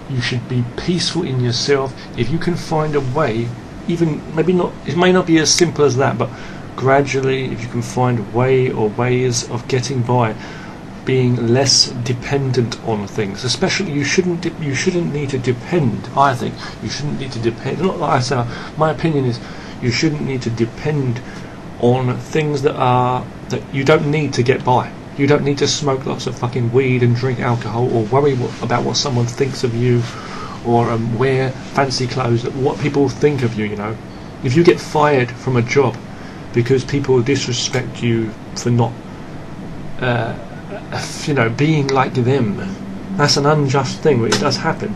You should be peaceful in yourself. If you can find a way, even maybe not, it may not be as simple as that, but gradually, if you can find a way or ways of getting by, being less dependent on things, especially you shouldn't need to depend. I think you shouldn't need to depend. Not like I say, my opinion is you shouldn't need to depend on things that you don't need to get by. You don't need to smoke lots of fucking weed and drink alcohol, or worry about what someone thinks of you, or wear fancy clothes, what people think of you, you know. If you get fired from a job because people disrespect you for not you know, being like them, that's an unjust thing, but it does happen.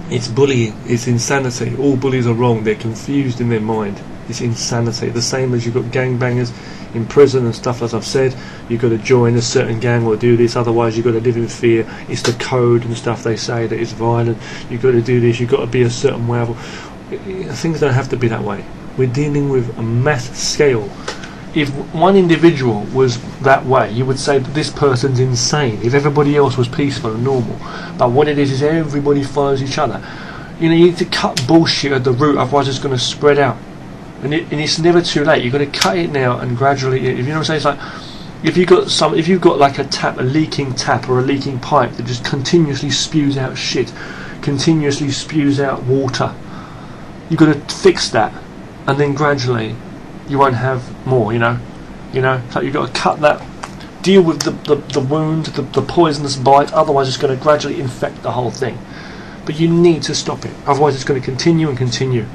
It's bullying, it's insanity. All bullies are wrong, they're confused in their mind. It's insanity. The same as you've got gangbangers in prison and stuff, as I've said, you've got to join a certain gang or do this, otherwise you've got to live in fear. It's the code and stuff they say that it's violent. You've got to do this, you've got to be a certain way. Things don't have to be that way. We're dealing with a mass scale. If one individual was that way, you would say that this person's insane, if everybody else was peaceful and normal. But what it is everybody follows each other. You know, you need to cut bullshit at the root, otherwise it's going to spread out. And it's never too late. You've got to cut it now and gradually. If you know what I'm saying, it's like if you've got like a leaking tap or a leaking pipe that just continuously spews out shit, continuously spews out water. You've got to fix that, and then gradually you won't have more. You know, so you've got to cut that. Deal with the wound, the poisonous bite. Otherwise, it's going to gradually infect the whole thing. But you need to stop it. Otherwise, it's going to continue and continue.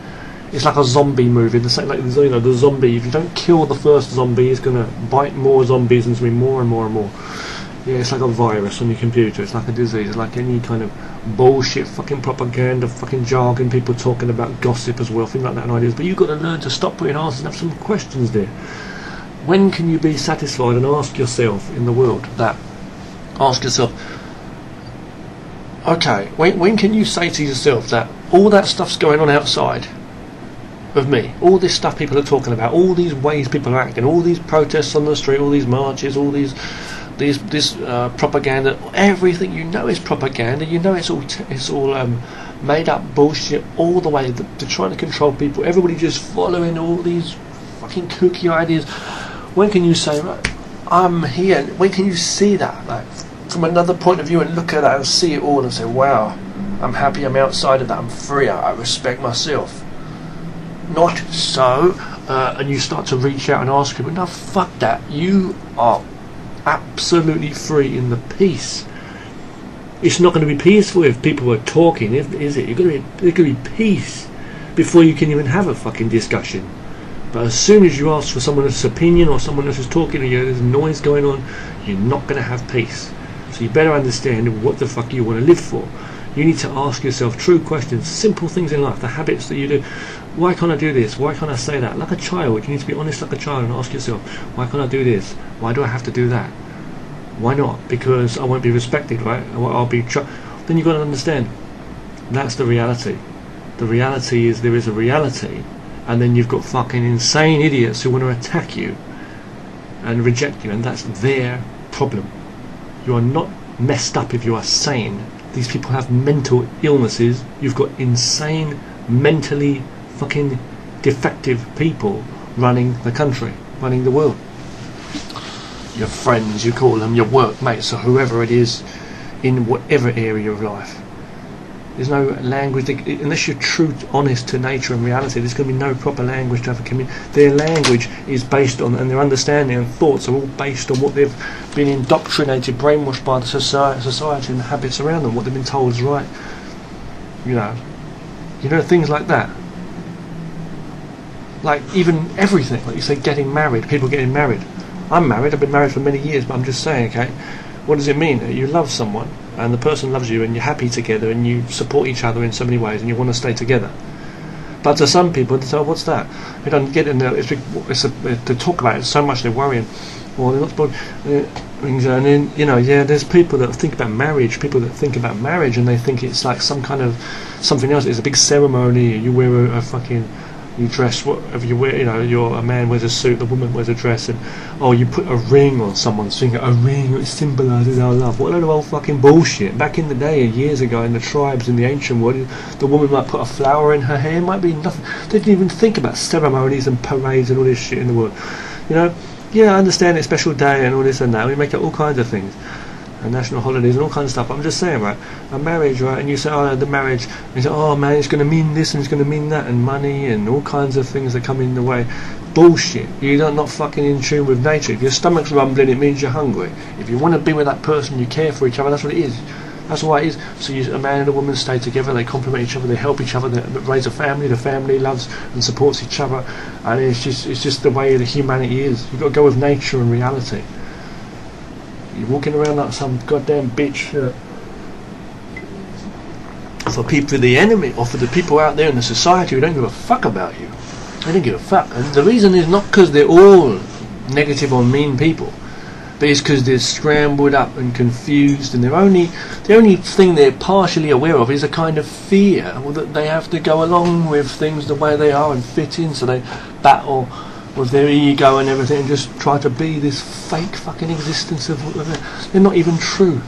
It's like a zombie movie. The same, like, you know, the zombie. If you don't kill the first zombie, it's going to bite more zombies, and it's going to be more and more and more. Yeah, it's like a virus on your computer. It's like a disease. It's like any kind of bullshit, fucking propaganda, fucking jargon. People talking about gossip as well, things like that and ideas. But you've got to learn to stop putting answers and have some questions there. When can you be satisfied and ask yourself in the world that? Ask yourself, okay, when can you say to yourself that all that stuff's going on outside of me, all this stuff people are talking about, all these ways people are acting, all these protests on the street, all these marches, all this propaganda, everything, you know, is propaganda. You know, it's all made up bullshit all the way. They're trying to control people. Everybody just following all these fucking kooky ideas. When can you say, right, I'm here? When can you see that, like, from another point of view, and look at that and see it all and say, wow, I'm happy, I'm outside of that, I'm free, I respect myself. Not so, and you start to reach out and ask people, no, fuck that, you are absolutely free in the peace. It's not going to be peaceful if people are talking, is it? There's going to be peace before you can even have a fucking discussion. But as soon as you ask for someone else's opinion or someone else is talking to you, there's noise going on, you're not going to have peace. So you better understand what the fuck you want to live for. You need to ask yourself true questions, simple things in life, the habits that you do. Why can't I do this? Why can't I say that? Like a child, you need to be honest like a child and ask yourself, why can't I do this? Why do I have to do that? Why not? Because I won't be respected, right? I'll be then you've got to understand, that's the reality. The reality is there is a reality, and then you've got fucking insane idiots who want to attack you and reject you, and that's their problem. You are not messed up if you are sane. These people have mental illnesses. You've got insane, mentally fucking defective people running the country, running the world. Your friends, you call them, your workmates, or whoever it is, in whatever area of life. There's no language, unless you're true, honest to nature and reality, there's going to be no proper language to have a community. Their language is based on, and their understanding and thoughts are all based on what they've been indoctrinated, brainwashed by the society and the habits around them, what they've been told is right. You know, things like that. Like even everything, like you say, getting married, people getting married. I'm married, I've been married for many years, but I'm just saying, okay, what does it mean? That you love someone, and the person loves you, and you're happy together, and you support each other in so many ways, and you want to stay together. But to some people, they say, oh, what's that? They don't get in there. To talk about it so much, they're worrying. Well, they're not supposed. And then, there's people that think about marriage. People that think about marriage, and they think it's like some kind of something else. It's a big ceremony. You wear a fucking. You dress whatever you wear, a man wears a suit, the woman wears a dress, and you put a ring on someone's finger, a ring which symbolises our love. What a load of old fucking bullshit. Back in the day, years ago, in the tribes in the ancient world, the woman might put a flower in her hair, it might be nothing. They didn't even think about ceremonies and parades and all this shit in the world. Yeah, I understand it's a special day and all this and that, we make up all kinds of things. And national holidays and all kinds of stuff. I'm just saying, right, a marriage, right, and you say, the marriage, and you say, oh man, it's going to mean this and it's going to mean that, and money and all kinds of things that come in the way. Bullshit. You're not fucking in tune with nature. If your stomach's rumbling, it means you're hungry. If you want to be with that person, you care for each other, that's what it is. That's why it is. So a man and a woman stay together, they complement each other, they help each other, they raise a family, the family loves and supports each other, and it's just the way that humanity is. You've got to go with nature and reality. You're walking around like some goddamn bitch for the enemy, or for the people out there in the society who don't give a fuck about you. They don't give a fuck. And the reason is not because they're all negative or mean people, but it's because they're scrambled up and confused, and the only thing they're partially aware of is a kind of fear that they have to go along with things the way they are and fit in, so they battle with their ego and everything and just try to be this fake fucking existence of they're not even true.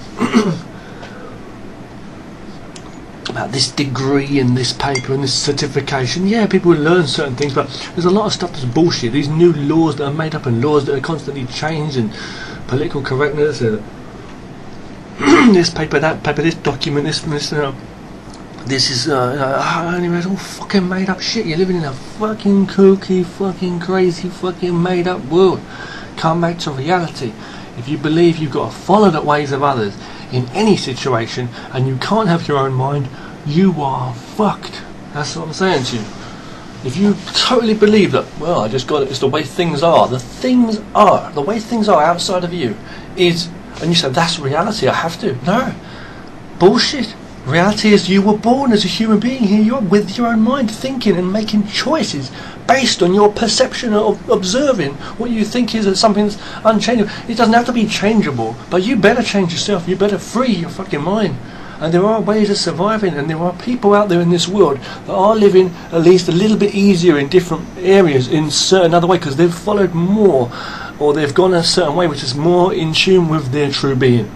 About this degree and this paper and this certification, yeah, people learn certain things, but there's a lot of stuff that's bullshit. These new laws that are made up and laws that are constantly changed, and political correctness, this paper, that paper, this document, this this is anyway, it's all fucking made up shit. You're living in a fucking kooky, fucking crazy, fucking made up world. Come back to reality. If you believe you've got to follow the ways of others in any situation, and you can't have your own mind, you are fucked. That's what I'm saying to you. If you totally believe that, well, I just got it, it's the way things are. The way things are outside of you is, and you say, that's reality, I have to. No. Bullshit. Reality is you were born as a human being. Here you are with your own mind, thinking and making choices based on your perception of observing what you think is something that's unchangeable. It doesn't have to be changeable, but you better change yourself. You better free your fucking mind. And there are ways of surviving, and there are people out there in this world that are living at least a little bit easier in different areas in certain other ways, because they've followed more, or they've gone a certain way which is more in tune with their true being.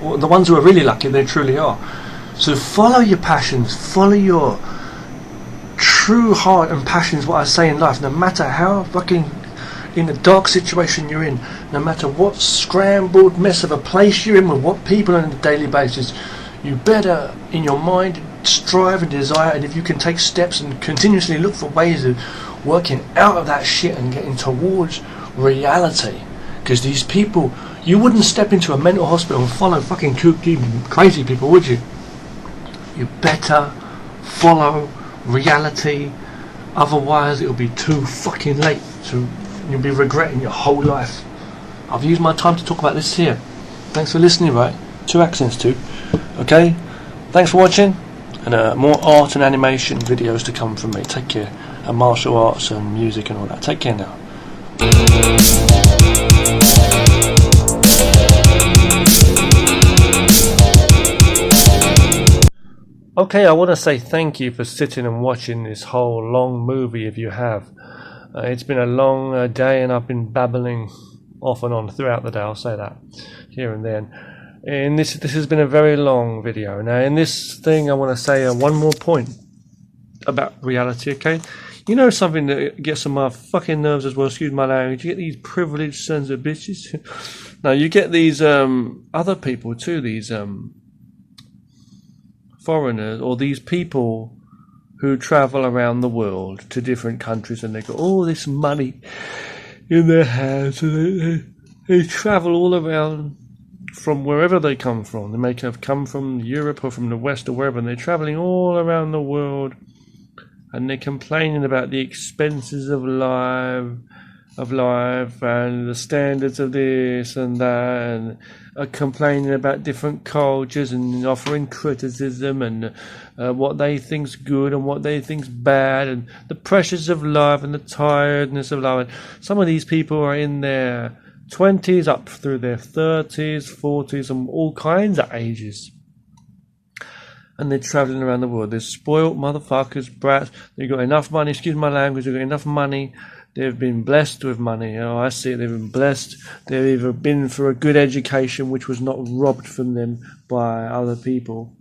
Or the ones who are really lucky, they truly are. So follow your passions, follow your true heart and passions, what I say in life, no matter how fucking in a dark situation you're in, no matter what scrambled mess of a place you're in with what people on a daily basis, you better in your mind strive and desire, and if you can take steps and continuously look for ways of working out of that shit and getting towards reality. Because these people, you wouldn't step into a mental hospital and follow fucking kooky, crazy people, would you? You better follow reality, otherwise it'll be too fucking late. So you'll be regretting your whole life. I've used my time to talk about this here. Thanks for listening, right? 2 accents too. Okay? Thanks for watching, and more art and animation videos to come from me. Take care. And martial arts and music and all that. Take care now. Okay, I want to say thank you for sitting and watching this whole long movie, if you have. It's been a long day, and I've been babbling off and on throughout the day, I'll say that, here and then. And this has been a very long video. Now, in this thing, I want to say one more point about reality, okay? You know something that gets on my fucking nerves as well, excuse my language, you get these privileged sons of bitches. Now you get these other people too, these foreigners, or these people who travel around the world to different countries, and they got all this money in their hands, and they travel all around from wherever they come from. They may have come from Europe or from the West or wherever, and they're traveling all around the world, and they're complaining about the expenses of life and the standards of this and that, and are complaining about different cultures and offering criticism and what they think's good and what they think's bad, and the pressures of life and the tiredness of life. And some of these people are in their 20s up through their 30s, 40s, and all kinds of ages. And they're travelling around the world. They're spoilt motherfuckers, brats. They've got enough money, excuse my language, they've got enough money. They've been blessed with money. I see it, they've been blessed. They've either been for a good education, which was not robbed from them by other people,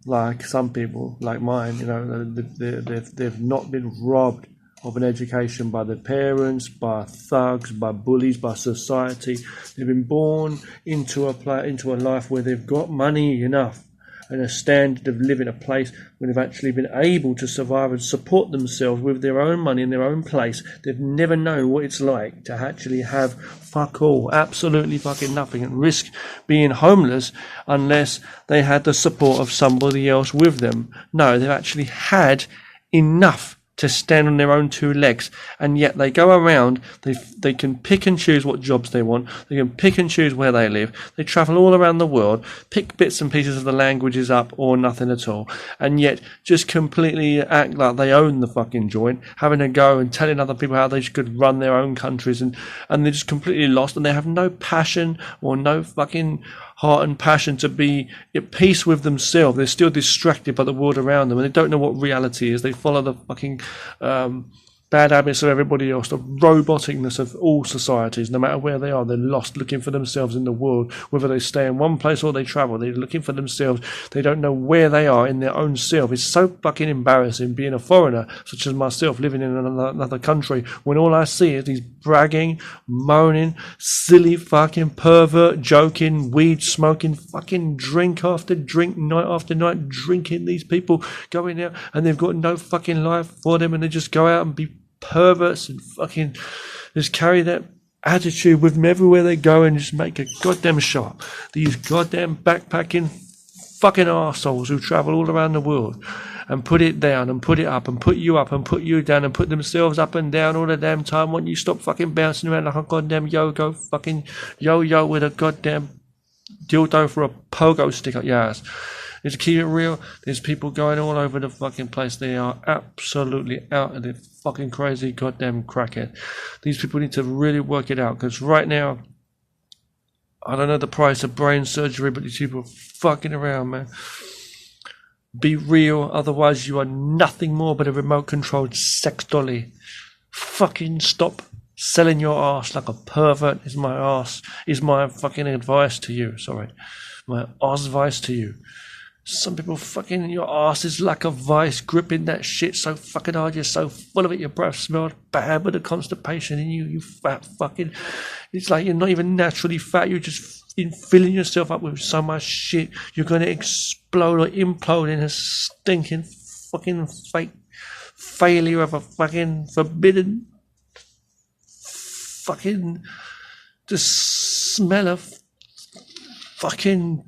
like some people, like mine. They've not been robbed of an education by their parents, by thugs, by bullies, by society. They've been born into a life where they've got money enough and a standard of living, a place where they've actually been able to survive and support themselves with their own money in their own place. They've never known what it's like to actually have fuck all, absolutely fucking nothing, and risk being homeless unless they had the support of somebody else with them. No, they've actually had enough to stand on their own two legs, and yet they go around, they can pick and choose what jobs they want, they can pick and choose where they live, they travel all around the world, pick bits and pieces of the languages up or nothing at all, and yet just completely act like they own the fucking joint, having a go and telling other people how they could run their own countries, and they're just completely lost, and they have no passion or no fucking heart and passion to be at peace with themselves. They're still distracted by the world around them, and they don't know what reality is. They follow the fucking bad habits of everybody else, the roboticness of all societies. No matter where they are, they're lost, looking for themselves in the world. Whether they stay in one place or they travel, they're looking for themselves. They don't know where they are in their own self. It's so fucking embarrassing being a foreigner, such as myself, living in another country, when all I see is these bragging, moaning, silly fucking pervert, joking, weed smoking, fucking drink after drink, night after night, drinking. These people going out and they've got no fucking life for them, and they just go out and be perverts and fucking just carry that attitude with them everywhere they go and just make a goddamn shot. These goddamn backpacking fucking arseholes who travel all around the world and put it down and put it up and put you up and put you down and put themselves up and down all the damn time. Why don't you stop fucking bouncing around like a goddamn fucking yo-yo with a goddamn dildo for a pogo stick up your ass? To keep it real, there's people going all over the fucking place. They are absolutely out of their fucking crazy goddamn crackhead. These people need to really work it out, because right now, I don't know the price of brain surgery, but these people are fucking around, man. Be real, otherwise you are nothing more but a remote-controlled sex dolly. Fucking stop selling your ass like a pervert is my fucking advice to you. Sorry. My ass advice to you. Some people fucking, your ass is like a vice, gripping that shit so fucking hard, you're so full of it, your breath smells bad with the constipation in you, you fat fucking, it's like you're not even naturally fat, you're just filling yourself up with so much shit, you're going to explode or implode in a stinking fucking fake failure of a fucking forbidden fucking, the smell of fucking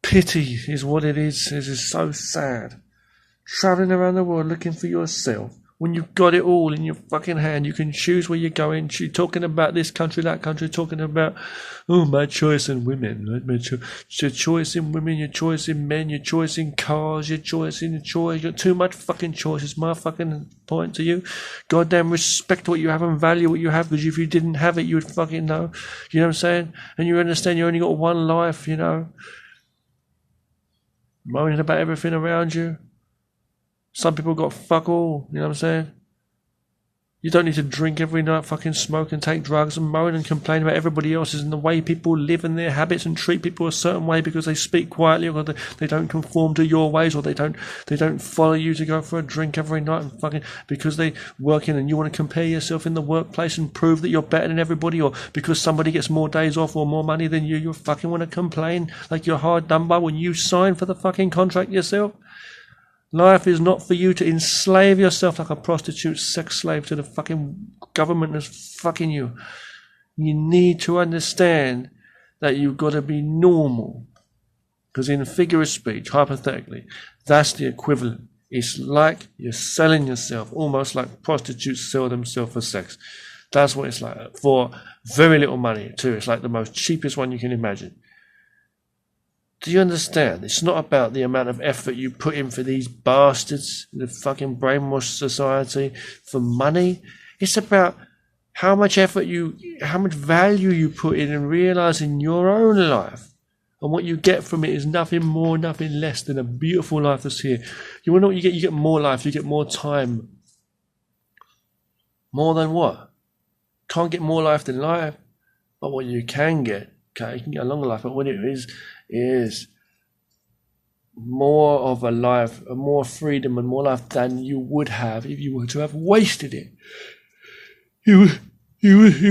pity is what it is. This is so sad. Travelling around the world looking for yourself. When you've got it all in your fucking hand, you can choose where you're going. You're talking about this country, that country, talking about, oh, my choice in women. Your choice in women, your choice in men, your choice in cars, your choice in choice. You've got too much fucking choice. It's my fucking point to you. Goddamn respect what you have and value what you have, because if you didn't have it, you would fucking know. You know what I'm saying? And you understand you only got one life, you know. Moaning about everything around you. Some people got fuck all, you know what I'm saying? You don't need to drink every night, fucking smoke and take drugs and moan and complain about everybody else's and the way people live and their habits and treat people a certain way because they speak quietly or they don't conform to your ways or they don't follow you to go for a drink every night and fucking because they work in and you want to compare yourself in the workplace and prove that you're better than everybody, or because somebody gets more days off or more money than you fucking want to complain like you're hard done by when you sign for the fucking contract yourself. Life is not for you to enslave yourself like a prostitute sex slave to the fucking government that's fucking you. You need to understand that you've got to be normal. Because in figure of speech, hypothetically, that's the equivalent. It's like you're selling yourself, almost like prostitutes sell themselves for sex. That's what it's like, for very little money too. It's like the most cheapest one you can imagine. Do you understand? It's not about the amount of effort you put in for these bastards in the fucking brainwashed society for money. It's about how much effort how much value you put in realizing your own life. And what you get from it is nothing more, nothing less than a beautiful life that's here. You want to know what you get? You get more life, you get more time. More than what? Can't get more life than life. But what you can get, okay, you can get a longer life, but what it is more of a life, more freedom and more life than you would have if you were to have wasted it. You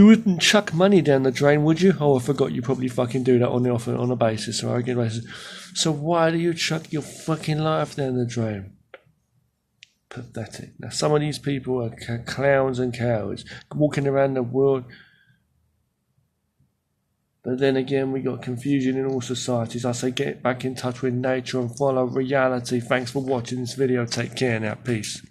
wouldn't chuck money down the drain, would you? Oh, I forgot you probably fucking do that on a basis, or a regular basis. So why do you chuck your fucking life down the drain? Pathetic. Now, some of these people are clowns and cowards, walking around the world. But then again, we got confusion in all societies. I say get back in touch with nature and follow reality. Thanks for watching this video. Take care now. Peace.